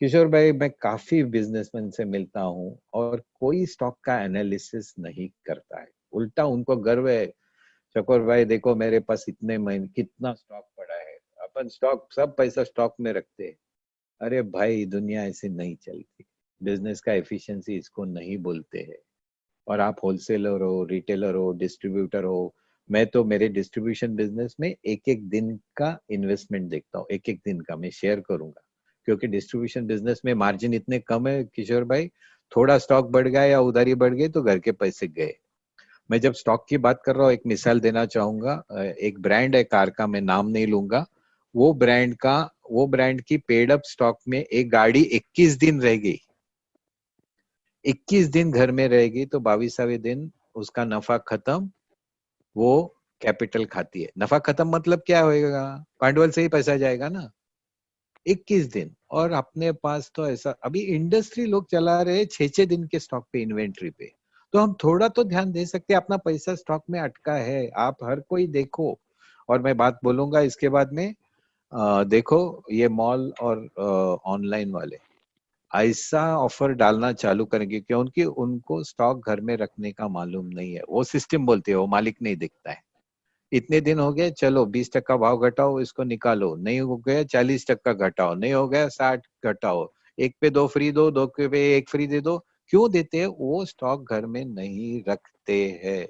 किशोर भाई, मैं काफी बिजनेसमैन से मिलता हूँ और कोई स्टॉक का एनालिसिस नहीं करता है, उल्टा उनको गर्व है, चकोर भाई देखो मेरे पास इतने महीने कितना स्टॉक पड़ा है, अपन स्टॉक सब पैसा स्टॉक में रखते हैं। अरे भाई दुनिया ऐसे नहीं चलती, बिजनेस का एफिशिएंसी इसको नहीं बोलते हैं। और आप होलसेलर हो, रिटेलर हो, डिस्ट्रीब्यूटर हो, मैं तो मेरे डिस्ट्रीब्यूशन बिजनेस में एक एक दिन का इन्वेस्टमेंट देखता हूँ, एक एक दिन का मैं शेयर करूंगा, क्योंकि डिस्ट्रीब्यूशन बिजनेस में मार्जिन इतने कम है किशोर भाई, थोड़ा स्टॉक बढ़ गया या उधारी बढ़ गई तो घर के पैसे गए। मैं जब स्टॉक की बात कर रहा हूँ एक मिसाल देना चाहूंगा, एक ब्रांड है कार का, मैं नाम नहीं लूंगा, वो ब्रांड की पेड अप स्टॉक में एक गाड़ी 21 दिन रह गई, 21 दिन घर में रहेगी तो 22वें दिन उसका नफा खत्म, वो कैपिटल खाती है। नफा खत्म मतलब क्या होएगा, पांडवल से ही पैसा जाएगा ना, 21 दिन। और अपने पास तो ऐसा अभी इंडस्ट्री लोग चला रहे 6-6 दिन के स्टॉक पे, इन्वेंट्री पे, तो हम थोड़ा तो ध्यान दे सकते हैं, अपना पैसा स्टॉक में अटका है, आप हर कोई देखो। और मैं बात बोलूंगा इसके बाद में, देखो ये मॉल और ऑनलाइन वाले ऐसा ऑफर डालना चालू करेंगे क्योंकि उनको स्टॉक घर में रखने का मालूम नहीं है, वो सिस्टम बोलते हैं, वो मालिक नहीं दिखता है। इतने दिन हो गए, चलो 20% भाव घटाओ, इसको निकालो, नहीं हो गया 40% घटाओ, नहीं हो गया 60 घटाओ, एक पे 2 फ्री दो, 2 पे 1 फ्री दे दो। क्यों देते हैं, वो स्टॉक घर में नहीं रखते हैं।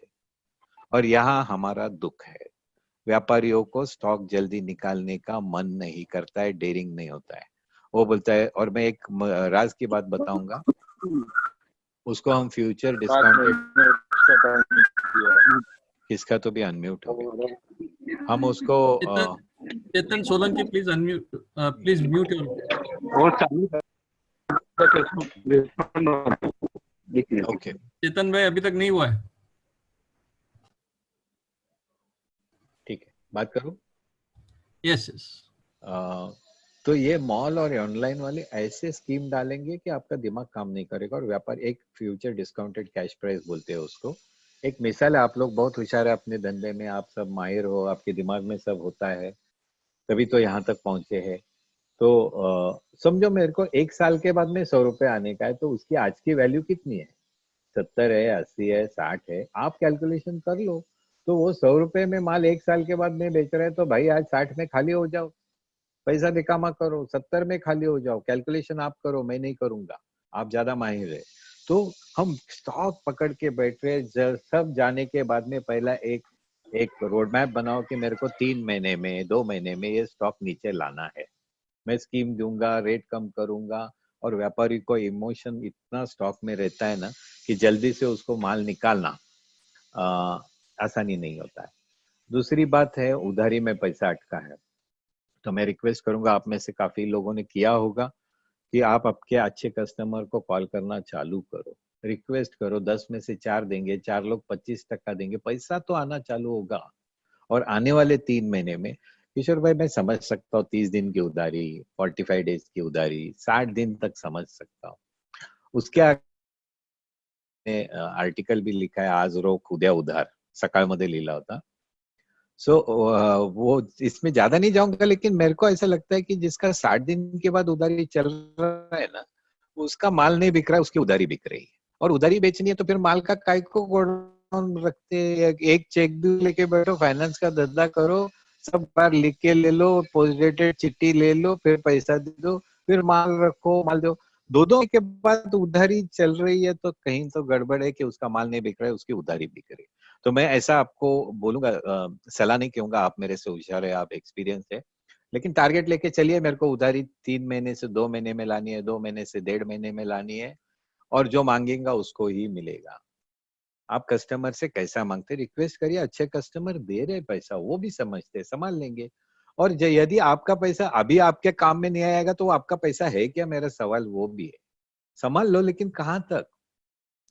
और यहाँ हमारा दुख है, व्यापारियों को स्टॉक जल्दी निकालने का मन नहीं करता है, डेयरिंग नहीं होता है, वो बोलता है। और मैं एक राज की बात बताऊंगा, उसको हम फ्यूचर डिस्काउंटेड, किसका तो भी अनम्यूट हो गया, हम उसको Chetan Solanki please unmute, please mute your. वो चालू ओके चेतन भाई अभी तक नहीं हुआ है। ठीक है, बात करूं। Yes yes. तो ये मॉल और ऑनलाइन वाले ऐसे स्कीम डालेंगे कि आपका दिमाग काम नहीं करेगा, और व्यापार एक फ्यूचर डिस्काउंटेड कैश प्राइस बोलते हैं उसको। एक मिसाल है, आप लोग बहुत होशियार है अपने धंधे में, आप सब माहिर हो, आपके दिमाग में सब होता है, तभी तो यहाँ तक पहुंचे हैं। तो समझो मेरे को 1 साल के बाद में 100 रुपए आने का है, तो उसकी आज की वैल्यू कितनी है, 70 है, 80 है, 60 है, आप कैलकुलेशन कर लो। तो वो 100 रुपए में माल 1 साल के बाद में बेच रहे हैं, तो भाई आज 60 में खाली हो जाओ, पैसा दिखामा करो, 70 में खाली हो जाओ, कैलकुलेशन आप करो, मैं नहीं करूंगा, आप ज्यादा माहिर है। तो हम स्टॉक पकड़ के बैठ रहे, सब जाने के बाद में पहला एक एक रोड मैप बनाओ कि मेरे को 3 महीने में, 2 महीने में ये स्टॉक नीचे लाना है, मैं स्कीम दूंगा, रेट कम करूंगा। और व्यापारी को इमोशन इतना स्टॉक में रहता है ना कि जल्दी से उसको माल निकालना आसानी नहीं होता है। दूसरी बात है, उधारी में पैसा अटका है, तो मैं रिक्वेस्ट करूंगा, आप में से काफी लोगों ने किया होगा कि आप आपके अच्छे कस्टमर को कॉल करना चालू करो, रिक्वेस्ट करो, 10 में से 4 देंगे, 4 लोग 25% देंगे, पैसा तो आना चालू होगा। और आने वाले 3 महीने में किशोर भाई मैं समझ सकता हूँ 30 दिन की उधारी, 45 डेज की उधारी, 60 दिन तक समझ सकता हूँ। उसके आगे आर्टिकल भी लिखा है, आज रोख उद्या उधार, सकाळमध्ये लिहिला होता। सो वो इसमें ज्यादा नहीं जाऊंगा, लेकिन मेरे को ऐसा लगता है कि जिसका 60 दिन के बाद उधारी चल रहा है ना, उसका माल नहीं बिक रहा है, उसकी उधारी बिक रही है। और उधारी बेचनी है तो फिर माल का काय को गोडाउन रखते हैं, एक चेक भी लेके बैठो, फाइनेंस का धंधा करो, सब बार लिख के ले लो, पोस्ट डेटेड चिट्ठी ले लो, फिर पैसा दे दो, फिर माल रखो, माल दो, दो के बाद उधारी चल रही है, तो कहीं तो गड़बड़ है कि उसका माल नहीं बिक रहा है, उसकी उधारी बिक रही है। तो मैं ऐसा आपको बोलूंगा, सलाह नहीं कहूंगा, आप मेरे से होशियार है, आप एक्सपीरियंस है, लेकिन टारगेट लेके चलिए, मेरे को उधारी 3 महीने से 2 महीने में लानी है, 2 महीने से 1.5 महीने में लानी है, और जो मांगेगा उसको ही मिलेगा। आप कस्टमर से कैसा मांगते, रिक्वेस्ट करिए, अच्छे कस्टमर दे रहे पैसा, वो भी समझते, संभाल लेंगे। और यदि आपका पैसा अभी आपके काम में नहीं आएगा तो आपका पैसा है क्या, मेरा सवाल वो भी है। संभाल लो, लेकिन कहाँ तक,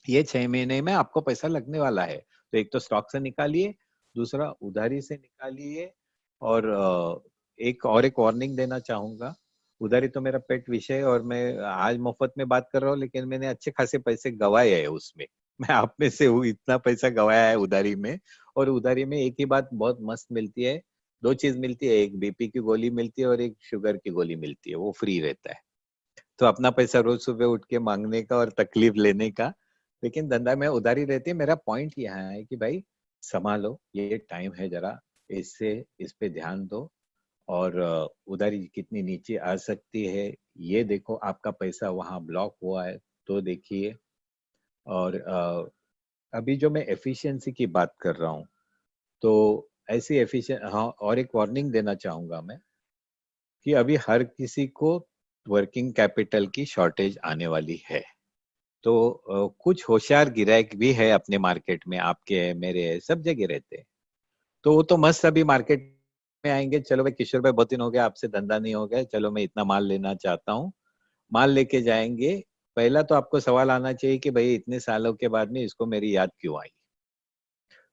ये 6 महीने में आपको पैसा लगने वाला है, तो एक तो स्टॉक से निकालिए, दूसरा उधारी से निकालिए। और एक वार्निंग देना चाहूंगा, उधारी तो मेरा पेट विषय है और मैं आज मुफ्त में बात कर रहा हूँ, लेकिन मैंने अच्छे खासे पैसे गवाए हैं उसमें। मैं आप में से हूँ, इतना पैसा गवाया है उधारी में। और उधारी में एक ही बात बहुत मस्त मिलती है, 2 चीज मिलती है, एक बीपी की गोली मिलती है और एक शुगर की गोली मिलती है, वो फ्री रहता है। तो अपना पैसा रोज सुबह उठ के मांगने का और तकलीफ लेने का, लेकिन धंधा में उधारी रहती है। मेरा पॉइंट यहाँ है कि भाई संभालो, ये टाइम है, जरा इससे इस पे ध्यान दो। और उधारी कितनी नीचे आ सकती है ये देखो, आपका पैसा वहां ब्लॉक हुआ है तो देखिए। और अभी जो मैं एफिशिएंसी की बात कर रहा हूँ, तो ऐसी एफिशिएंट, हाँ, और एक वार्निंग देना चाहूंगा मैं कि अभी हर किसी को वर्किंग कैपिटल की शॉर्टेज आने वाली है। तो कुछ होशियार गिरायक भी है अपने मार्केट में, आपके है, मेरे है, सब जगह रहते हैं। तो वो तो मस्त अभी मार्केट में आएंगे, चलो भाई किशोर भाई बहुत दिन हो गया आपसे धंधा नहीं हो गया, चलो मैं इतना माल लेना चाहता हूँ, माल लेके जाएंगे। पहला तो आपको सवाल आना चाहिए कि भाई इतने सालों के बाद में इसको मेरी याद क्यों आई,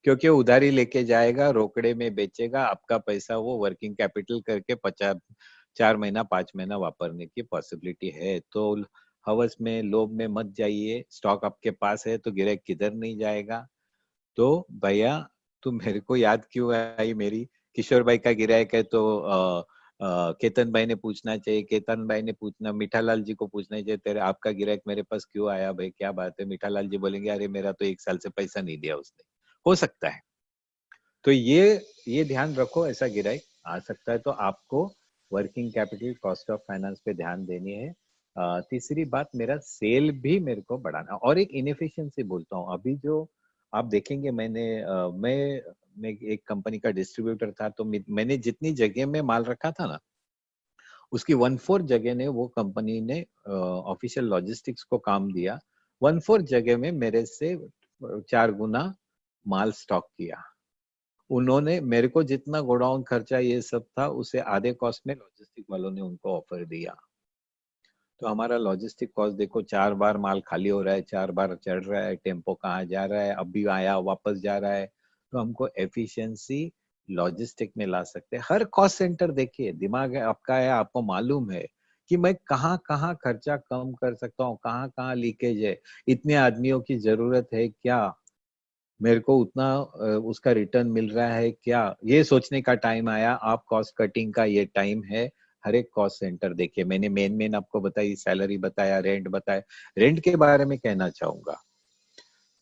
क्योंकि उधारी लेके जाएगा, रोकड़े में बेचेगा, आपका पैसा वो वर्किंग कैपिटल करके 4 महीना 5 महीना वापरने की पॉसिबिलिटी है। तो हवस में लोभ में मत जाइए, स्टॉक आपके पास है तो गिरायक किधर नहीं जाएगा। तो भैया तुम मेरे को याद क्यों आई, मेरी किशोर भाई का गिरायक है तो केतन भाई ने पूछना चाहिए, केतन भाई ने पूछना, मीठालाल जी को पूछना चाहिए, तेरे आपका गिरायक मेरे पास क्यों आया भाई, क्या बात है। मीठालाल जी बोलेंगे अरे मेरा तो 1 साल से पैसा नहीं दिया उसने, हो सकता है। तो ये ध्यान रखो, ऐसा गिरायक आ सकता है, तो आपको working capital cost of finance पे ध्यान देनी है। तीसरी बात, मेरा सेल भी मेरे को बढ़ाना। और एक इनएफिशिएंसी बोलता हूँ, अभी जो आप देखेंगे, मैं एक कंपनी का डिस्ट्रीब्यूटर था, तो मैंने जितनी जगह में माल रखा था ना, उसकी 1/4 जगह ने वो कंपनी ने ऑफिशियल लॉजिस्टिक्स को काम दिया, 1/4 जगह में मेरे से 4 गुना माल स्टॉक किया। उन्होंने मेरे को जितना गोडाउन खर्चा ये सब था, उसे आधे कॉस्ट में लॉजिस्टिक वालों ने उनको ऑफर दिया। तो हमारा लॉजिस्टिक कॉस्ट देखो, 4 बार माल खाली हो रहा है, 4 बार चढ़ रहा है, टेम्पो कहाँ जा रहा है, अभी आया वापस जा रहा है। तो हमको एफिशिएंसी लॉजिस्टिक में ला सकते हैं। हर कॉस्ट सेंटर देखिए, दिमाग है आपका है, आपको मालूम है कि मैं कहाँ कहाँ खर्चा कम कर सकता हूँ, कहाँ कहाँ लीकेज है, इतने आदमियों की जरूरत है क्या, मेरे को उतना उसका रिटर्न मिल रहा है क्या, ये सोचने का टाइम आया। आप कॉस्ट कटिंग का ये टाइम है। हर एक कॉस्ट सेंटर देखिए, मैंने मेन आपको बताई, सैलरी बताया, रेंट बताया। रेंट के बारे में कहना चाहूंगा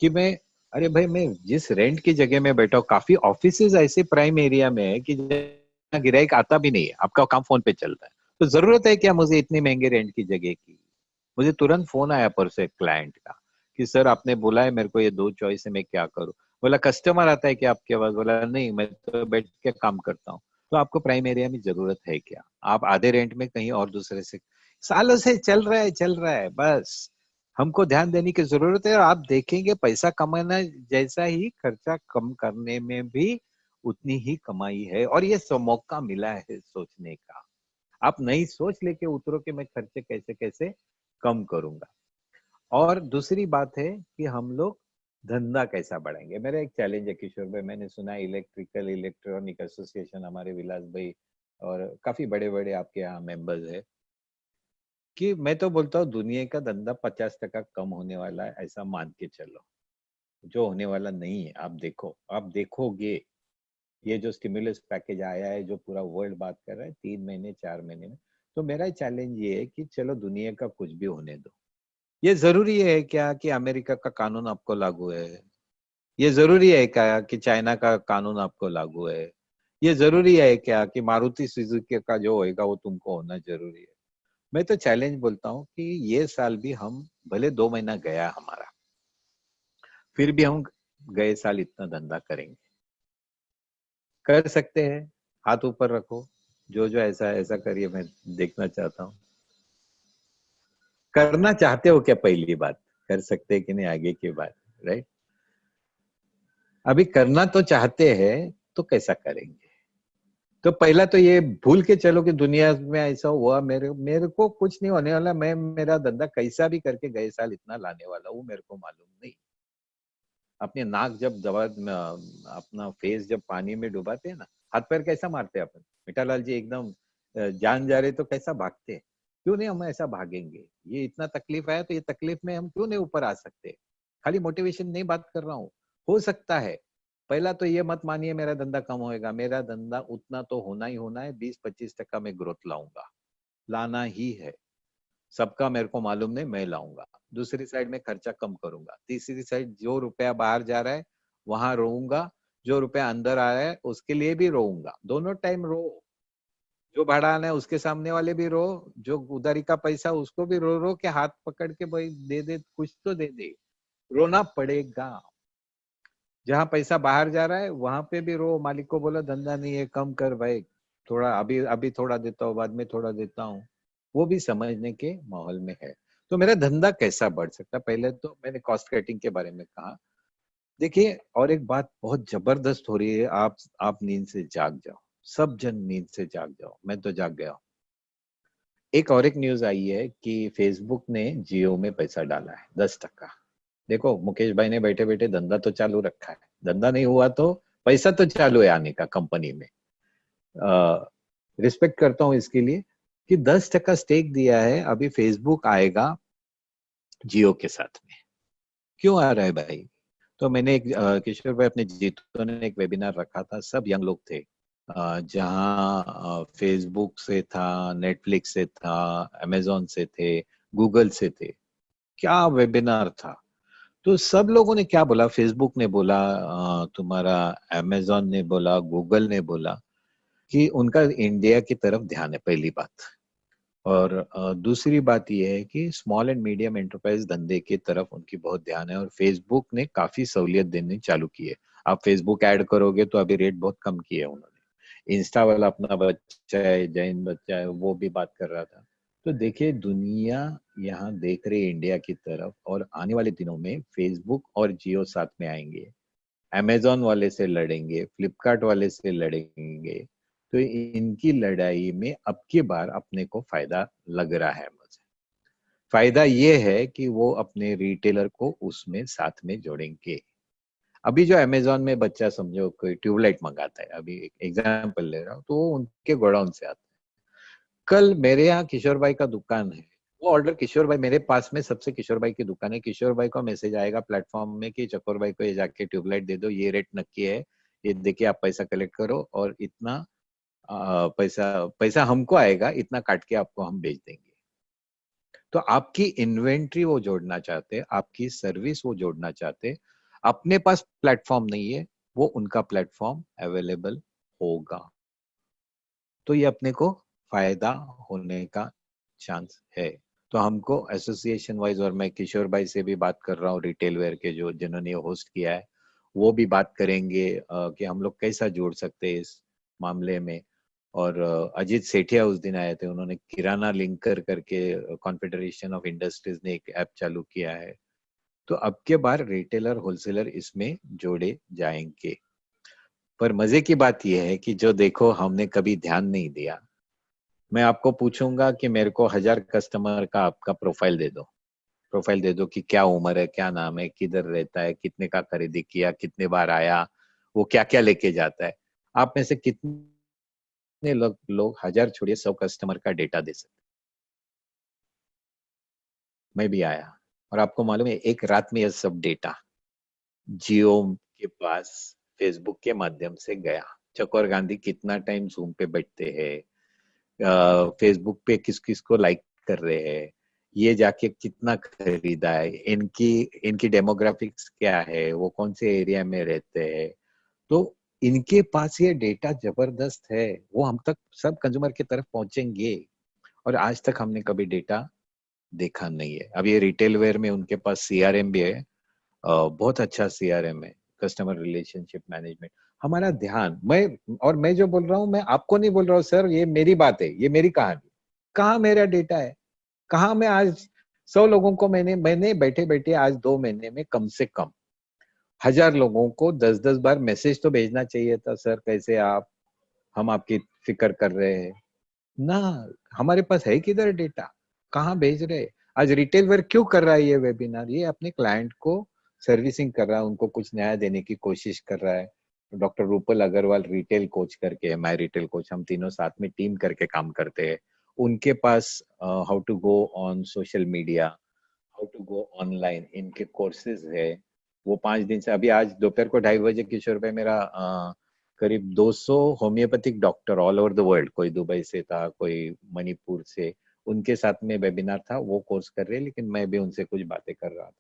कि अरे भाई मैं जिस रेंट की जगह में बैठा हूँ, काफी ऑफिसेज ऐसे प्राइम एरिया में है कि जहाँ गिराइक आता भी नहीं है, आपका काम फोन पे चलता है। तो जरूरत है क्या मुझे इतनी महंगे रेंट की जगह की। मुझे तुरंत फोन आया परसों एक क्लाइंट का कि सर आपने बोला है मेरे को ये 2 चॉइस है, मैं क्या करूं। बोला कस्टमर आता है क्या आपके पास, बोला नहीं मैं तो बैठ के काम करता हूँ। तो आपको प्राइम एरिया में जरूरत है क्या, आप आधे रेंट में कहीं और दूसरे से, सालों से चल रहा है बस। हमको ध्यान देने की जरूरत है। और आप देखेंगे पैसा कमाना जैसा ही खर्चा कम करने में भी उतनी ही कमाई है। और ये मौका मिला है सोचने का, आप नई सोच लेके उतरो कि मैं खर्चे कैसे कैसे कम करूंगा। और दूसरी बात है कि हम लोग धंधा कैसा बढ़ाएंगे। मेरा एक चैलेंज है किशोर भाई, मैंने सुना इलेक्ट्रिकल इलेक्ट्रॉनिक एसोसिएशन, हमारे विलास भाई और काफी बड़े बड़े आपके यहाँ मेंबर्स है, कि मैं तो बोलता हूँ दुनिया का धंधा 50% कम होने वाला है, ऐसा मान के चलो। जो होने वाला नहीं है, आप देखो, आप देखोगे। ये जो स्टिमुलस पैकेज आया है, जो पूरा वर्ल्ड बात कर रहा है, 3 महीने 4 महीने में, तो मेरा चैलेंज ये है कि चलो दुनिया का कुछ भी होने दो। ये जरूरी है क्या कि अमेरिका का कानून आपको लागू है, ये जरूरी है क्या कि चाइना का कानून आपको लागू है, ये जरूरी है क्या कि मारुति सुजुकी का जो होएगा वो तुमको होना जरूरी है। मैं तो चैलेंज बोलता हूँ कि ये साल भी हम, भले 2 महीना गया हमारा, फिर भी हम गए साल इतना धंधा करेंगे, कर सकते हैं, हाथ ऊपर रखो। जो जो ऐसा ऐसा करिए, मैं देखना चाहता हूँ। करना चाहते हो क्या, पहली बात कर सकते हैं कि नहीं आगे की बात, राइट? अभी करना तो चाहते हैं तो कैसा करेंगे? तो पहला तो ये भूल के चलो कि दुनिया में ऐसा हुआ, मेरे को कुछ नहीं होने वाला, मैं मेरा धंधा कैसा भी करके गए साल इतना लाने वाला हूँ, मेरे को मालूम नहीं। अपने नाक जब दबा, अपना फेस जब पानी में डुबाते हैं ना, हाथ पैर कैसा मारते हैं अपन, मिठालाल जी एकदम जान जा रहे तो कैसा भागते हैं? क्यों नहीं हम ऐसा भागेंगे? ये इतना तकलीफ आया तो ये तकलीफ में हम क्यों नहीं ऊपर आ सकते? खाली मोटिवेशन नहीं बात कर रहा हूँ, हो सकता है। पहला तो ये मत मानिए मेरा धंधा कम होएगा, मेरा धंधा उतना तो होना ही होना है, 20-25% में ग्रोथ लाऊंगा, लाना ही है। सबका मेरे को मालूम नहीं, मैं लाऊंगा। दूसरी साइड में खर्चा कम करूंगा। तीसरी साइड जो रुपया बाहर जा रहा है वहां रोऊंगा, जो रुपया अंदर आ रहा है उसके लिए भी रोऊंगा। दोनों टाइम रो, जो भाड़ा आना है उसके सामने वाले भी रो, जो उधारी का पैसा उसको भी रो रो के हाथ पकड़ के भाई दे दे, कुछ तो दे दे, रोना पड़ेगा। जहां पैसा बाहर जा रहा है वहां पे भी रो, मालिक को बोलो धंधा नहीं है, कम कर भाई, थोड़ा अभी अभी थोड़ा देता हूँ, बाद में थोड़ा देता हूँ। वो भी समझने के माहौल में है। तो मेरा धंधा कैसा बढ़ सकता? पहले तो मैंने कॉस्ट कटिंग के बारे में कहा। देखिए, और एक बात बहुत जबरदस्त हो रही है, आप नींद से जाग जाओ, सब जन नींद से जाग जाओ, मैं तो जाग गया हूँ। एक न्यूज आई है कि फेसबुक ने जियो में पैसा डाला है 10%। देखो मुकेश भाई ने बैठे बैठे धंधा तो चालू रखा है, धंधा नहीं हुआ तो पैसा तो चालू है आने का कंपनी में। रिस्पेक्ट करता हूँ इसके लिए कि 10% स्टेक दिया है। अभी फेसबुक आएगा जियो के साथ में, क्यों आ रहा है भाई? तो मैंने एक किशोर भाई अपने जीतो ने एक वेबिनार रखा था, सब यंग लोग थे, जहाँ फेसबुक से था, नेटफ्लिक्स से था, अमेजोन से थे, गूगल से थे। क्या वेबिनार था! तो सब लोगों ने क्या बोला, फेसबुक ने बोला, तुम्हारा अमेजोन ने बोला, गूगल ने बोला कि उनका इंडिया की तरफ ध्यान है, पहली बात। और दूसरी बात यह है कि स्मॉल एंड मीडियम एंटरप्राइज धंधे की तरफ उनकी बहुत ध्यान है, और फेसबुक ने काफी सहूलियत देनी चालू की है। आप फेसबुक ऐड करोगे तो अभी रेट बहुत कम किए उन्होंने। इंस्टा वाला अपना बच्चा है, जैन बच्चा है, वो भी बात कर रहा था। तो देखिए, दुनिया यहाँ देख रही है इंडिया की तरफ, और आने वाले दिनों में फेसबुक और जियो साथ में आएंगे, अमेजोन वाले से लड़ेंगे, फ्लिपकार्ट वाले से लड़ेंगे। तो इनकी लड़ाई में अब की बार अपने को फायदा लग रहा है। मुझे फायदा ये है कि वो अपने रिटेलर को उसमें साथ में जोड़ेंगे। अभी जो अमेजोन में बच्चा समझो कोई ट्यूबलाइट मंगाता है, अभी एक एग्जाम्पल ले रहा हूँ, तो वो उनके गोडाउन से आता है। कल मेरे यहाँ किशोर भाई का दुकान है, वो ऑर्डर किशोर भाई, मेरे पास में सबसे किशोर भाई की दुकान है, किशोर भाई को मैसेज आएगा प्लेटफॉर्म में कि चकोर भाई को ये जाके ट्यूबलाइट दे दो, ये रेट नक्की है, ये देखिए आप पैसा कलेक्ट करो, और इतना पैसा पैसा हमको आएगा, इतना काट के आपको हम बेच देंगे। तो आपकी इन्वेंट्री वो जोड़ना चाहते, आपकी सर्विस वो जोड़ना चाहते। अपने पास प्लेटफॉर्म नहीं है, वो उनका प्लेटफॉर्म अवेलेबल होगा, तो ये अपने को फायदा होने का चांस है। तो हमको एसोसिएशन वाइज, और मैं किशोर भाई से भी बात कर रहा हूँ रिटेल वेयर के, जो जिन्होंने होस्ट किया है, वो भी बात करेंगे कि हम लोग कैसा जोड़ सकते हैं इस मामले में। और अजीत सेठिया उस दिन आए थे, उन्होंने किराना लिंकर करके कॉन्फेडरेशन ऑफ इंडस्ट्रीज ने एक ऐप चालू किया है। तो अब के बार रिटेलर होलसेलर इसमें जोड़े जाएंगे। पर मजे की बात यह है कि जो देखो हमने कभी ध्यान नहीं दिया। मैं आपको पूछूंगा कि मेरे को 1000 कस्टमर का आपका प्रोफाइल दे दो कि क्या उम्र है, क्या नाम है, किधर रहता है, कितने का खरीदी किया, कितने बार आया, वो क्या क्या लेके जाता है। आप में से कितने लोग 1000 छोड़िए 100 कस्टमर का डेटा दे सकते? मैं भी आया, और आपको मालूम है एक रात में यह सब डेटा जियो के पास फेसबुक के माध्यम से गया। चकोर गांधी कितना टाइम जूम पे बैठते हैं, फेसबुक पे किस किस को लाइक कर रहे हैं, ये जाके कितना खरीदा है, इनकी इनकी डेमोग्राफिक्स क्या है, वो कौन से एरिया में रहते हैं। तो इनके पास ये डेटा जबरदस्त है, वो हम तक सब कंज्यूमर की तरफ पहुंचेंगे। और आज तक हमने कभी डेटा देखा नहीं है। अब ये रिटेल वेयर में उनके पास सीआरएम भी है, बहुत अच्छा सीआरएम है, कस्टमर रिलेशनशिप मैनेजमेंट। हमारा ध्यान, मैं जो बोल रहा हूँ, मैं आपको नहीं बोल रहा हूँ सर, ये मेरी बात है, ये मेरी कहानी। कहाँ मेरा डेटा है? कहाँ मैं आज 100 लोगों को मैंने बैठे बैठे आज 2 महीने में कम से कम 1000 लोगों को 10-10 बार मैसेज तो भेजना चाहिए था, सर कैसे आप, हम आपकी फिक्र कर रहे हैं ना। हमारे पास है किधर डेटा? कहाँ भेज रहे? आज रिटेल वर्क क्यों कर रहा है ये वेबिनार? ये अपने क्लाइंट को सर्विसिंग कर रहा है, उनको कुछ नया देने की कोशिश कर रहा है। Doctor Rupal Agarwal retail coach करके है, माय रिटेल कोच, हम तीनों साथ में टीम करके काम करते हैं। उनके पास how to go on social media, how to go online, इनके कोर्सेज है। वो 5 दिन से, अभी आज दोपहर को 2:30 बजे किशोर भाई मेरा करीब 200 homeopathic doctor all over the world, कोई दुबई से था, कोई मणिपुर से, उनके साथ में वेबिनार था, वो कोर्स कर रहे हैं, लेकिन मैं भी उनसे कुछ बातें कर रहा था।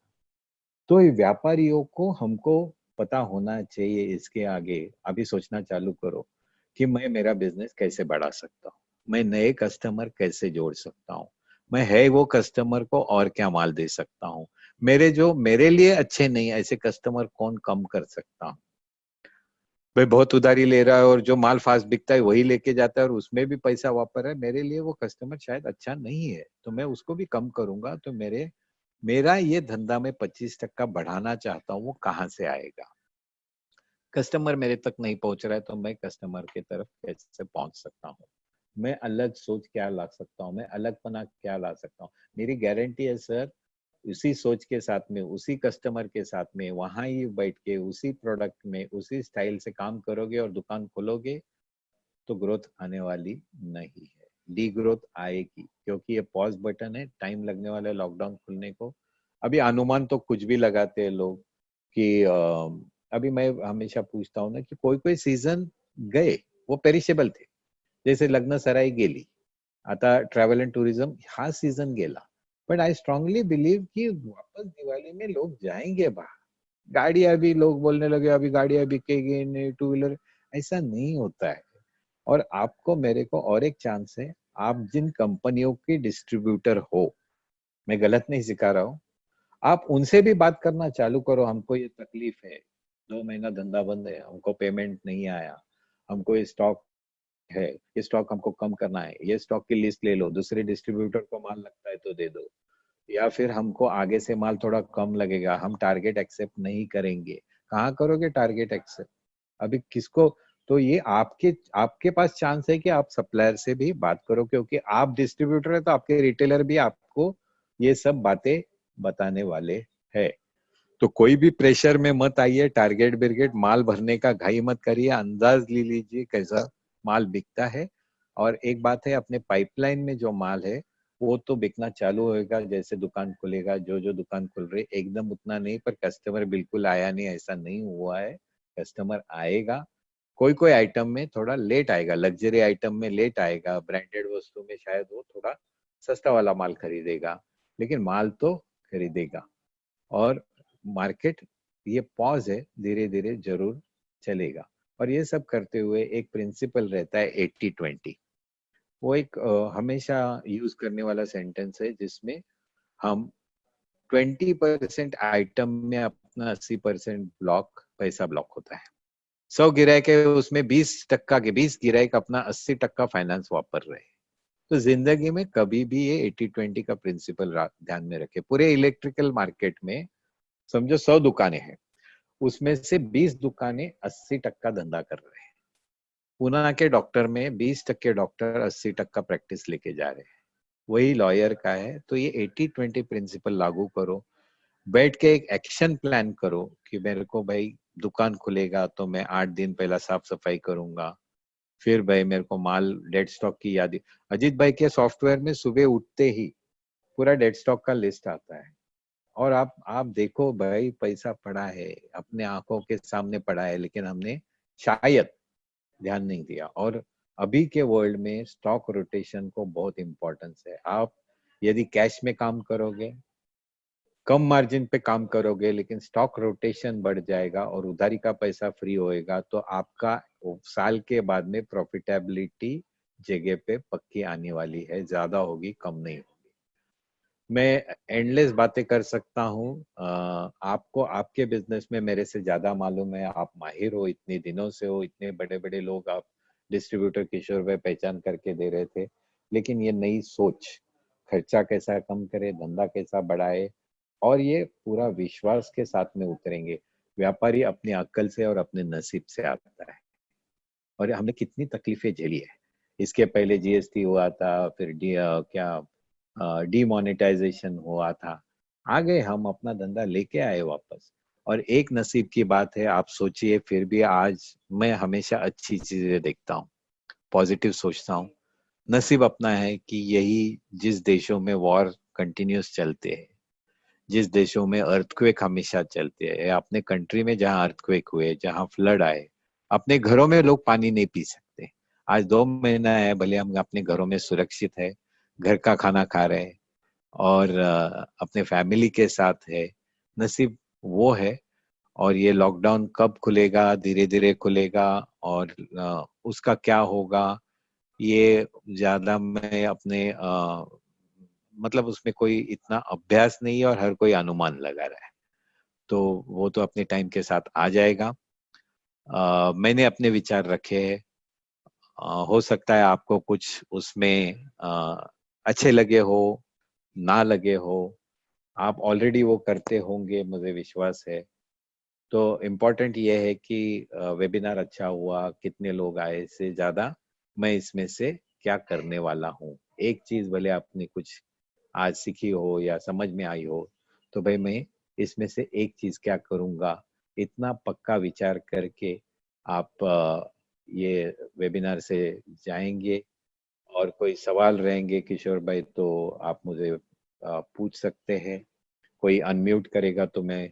तो ये व्यापारियों को हमको पता होना चाहिए, इसके आगे अभी सोचना चालू करो कि मैं मेरा बिजनेस कैसे बढ़ा सकता हूँ, मैं नए कस्टमर कैसे जोड़ सकता हूँ, मैं है वो कस्टमर को और क्या माल दे सकता हूँ, मेरे लिए अच्छे नहीं ऐसे कस्टमर कौन कम कर सकता हूँ। भाई बहुत उधारी ले रहा है और जो माल फास्ट बिकता है वही लेके जाता है और उसमें भी पैसा वापर है, मेरे लिए वो कस्टमर शायद अच्छा नहीं है, तो मैं उसको भी कम करूंगा। तो मेरा ये धंधा में 25% बढ़ाना चाहता हूँ, वो कहाँ से आएगा? कस्टमर मेरे तक नहीं पहुंच रहा है, तो मैं कस्टमर की तरफ कैसे पहुंच सकता हूँ? मैं अलग सोच क्या ला सकता हूँ, मैं अलगपना क्या ला सकता हूँ? मेरी गारंटी है सर, उसी सोच के साथ में, उसी कस्टमर के साथ में, वहां ही बैठ के उसी प्रोडक्ट में उसी स्टाइल से काम करोगे और दुकान खोलोगे तो ग्रोथ आने वाली नहीं है, डी ग्रोथ आएगी, क्योंकि ये पॉज बटन है, टाइम लगने वाला है लॉकडाउन खुलने को। अभी अनुमान तो कुछ भी लगाते हैं लोग कि अभी मैं हमेशा पूछता हूँ ना कि कोई कोई सीजन गए वो पेरिशेबल थे, जैसे लग्न सराई गेली, आता ट्रॅव्हल अँड टुरिझम हा सीजन गेला, बट आई स्ट्रांगली बिलीव कि वापस दिवाली में लोग जाएंगे बाहर। गाड़ियां भी, लोग बोलने लगे अभी गाड़ियां बिकेगी नहीं, टू व्हीलर, ऐसा नहीं होता है। और आपको मेरे को और एक चांस है, आप जिन कंपनियों के डिस्ट्रीब्यूटर हो, मैं गलत नहीं सिखा रहा हूँ, आप उनसे भी बात करना चालू करो, हमको ये तकलीफ है, 2 महीना धंधा बंद है, हमको पेमेंट नहीं आया, हमको ये स्टॉक है, ये स्टॉक हमको कम करना है, ये स्टॉक की लिस्ट ले लो, दूसरे डिस्ट्रीब्यूटर को माल लगता है तो दे दो, या फिर हमको आगे से माल थोड़ा कम लगेगा, हम टारगेट एक्सेप्ट नहीं करेंगे। कहाँ करोगे टारगेट एक्सेप्ट? अभी किसको? तो ये आपके आपके पास चांस है कि आप सप्लायर से भी बात करो, क्योंकि आप डिस्ट्रीब्यूटर है तो आपके रिटेलर भी आपको ये सब बातें बताने वाले है। तो कोई भी प्रेशर में मत आइए, टारगेट बिरगेट माल भरने का घाई मत करिए, अंदाज ले लीजिए कैसा माल बिकता है। और एक बात है, अपने पाइपलाइन में जो माल है वो तो बिकना चालू होएगा, जैसे दुकान खुलेगा, जो जो दुकान खुल रही एकदम उतना नहीं, पर कस्टमर बिल्कुल आया नहीं ऐसा नहीं हुआ है, कस्टमर आएगा। कोई कोई आइटम में थोड़ा लेट आएगा, लग्जरी आइटम में लेट आएगा, ब्रांडेड वस्तु में शायद वो थोड़ा सस्ता वाला माल खरीदेगा, लेकिन माल तो खरीदेगा। और मार्केट ये पॉज है, धीरे धीरे जरूर चलेगा। और ये सब करते हुए एक प्रिंसिपल रहता है 80-20, वो एक हमेशा यूज करने वाला सेंटेंस है, जिसमें हम 20% आइटम में अपना 80% ब्लॉक पैसा ब्लॉक होता है। 100 गिरायक है, उसमें 20 गिरायक अपना 80% फाइनेंस वापर रहे। तो जिंदगी में कभी भी ये 80-20 का प्रिंसिपल ध्यान में रखे। पूरे इलेक्ट्रिकल मार्केट में समझो 100 दुकानें हैं, उसमें से 20 दुकानें 80% धंधा कर रहे हैं। पुणे के डॉक्टर में 20% डॉक्टर 80% प्रैक्टिस लेके जा रहे हैं, वही लॉयर का है। तो ये 80-20 प्रिंसिपल लागू करो, बैठ के एक एक्शन प्लान करो कि मेरे को भाई दुकान खुलेगा तो मैं 8 दिन पहला साफ सफाई करूंगा, फिर भाई मेरे को माल डेड स्टॉक की याद। अजीत भाई के सॉफ्टवेयर में सुबह उठते ही पूरा डेड स्टॉक का लिस्ट आता है, और आप देखो भाई पैसा पड़ा है, अपने आंखों के सामने पड़ा है, लेकिन हमने शायद ध्यान नहीं दिया। और अभी के वर्ल्ड में स्टॉक रोटेशन को बहुत इंपॉर्टेंस है। आप यदि कैश में काम करोगे, कम मार्जिन पे काम करोगे, लेकिन स्टॉक रोटेशन बढ़ जाएगा और उधारी का पैसा फ्री होएगा, तो आपका साल के बाद में प्रॉफिटेबिलिटी जगह पे पक्की आने वाली है, ज्यादा होगी, कम नहीं होगी। मैं एंडलेस बातें कर सकता हूँ। आपको आपके बिजनेस में मेरे से ज्यादा मालूम है, आप माहिर हो, इतने दिनों से हो, इतने बड़े बड़े लोग आप डिस्ट्रीब्यूटर किशोर भाई पहचान करके दे रहे थे। लेकिन ये नई सोच, खर्चा कैसा कम करे, धंधा कैसा बढ़ाए, और ये पूरा विश्वास के साथ में उतरेंगे। व्यापारी अपनी अक्ल से और अपने नसीब से आता है, और हमने कितनी तकलीफें झेली है। इसके पहले जीएसटी हुआ था, फिर डीमोनेटाइजेशन हुआ था, आ गए हम, अपना धंधा लेके आए वापस। और एक नसीब की बात है, आप सोचिए, फिर भी आज मैं हमेशा अच्छी चीजें देखता हूँ, पॉजिटिव सोचता हूँ। नसीब अपना है कि यही जिस देशों में वॉर कंटिन्यूस चलते हैं, जिस देशों में अर्थक्वेक हमेशा चलते हैं, अपने कंट्री में जहाँ अर्थक्वेक हुए, जहाँ फ्लड आए, अपने घरों में लोग पानी नहीं पी सकते। आज 2 महीना है, भले हम अपने घरों में सुरक्षित है, घर का खाना खा रहे हैं, और अपने फैमिली के साथ है। नसीब वो है। और ये लॉकडाउन कब खुलेगा, धीरे धीरे खुलेगा, और उसका क्या होगा, ये ज्यादा मैं अपने मतलब उसमें कोई इतना अभ्यास नहीं है, और हर कोई अनुमान लगा रहा है। तो वो तो अपने टाइम के साथ आ जाएगा। मैंने अपने विचार रखे हैं। हो सकता है आपको कुछ उसमें अच्छे लगे हो, ना लगे हो। आप ऑलरेडी वो करते होंगे, मुझे विश्वास है। तो इम्पोर्टेंट ये है कि वेबिनार अच्छा हुआ, कितने लोग आए से ज्यादा मैं इसमें से क्या करने वाला हूँ। एक चीज भले आपने कुछ आज सीखी हो या समझ में आई हो, तो भाई मैं इसमें से एक चीज क्या करूंगा, इतना पक्का विचार करके आप ये वेबिनार से जाएंगे। और कोई सवाल रहेंगे किशोर भाई, तो आप मुझे पूछ सकते हैं। कोई अनम्यूट करेगा तो मैं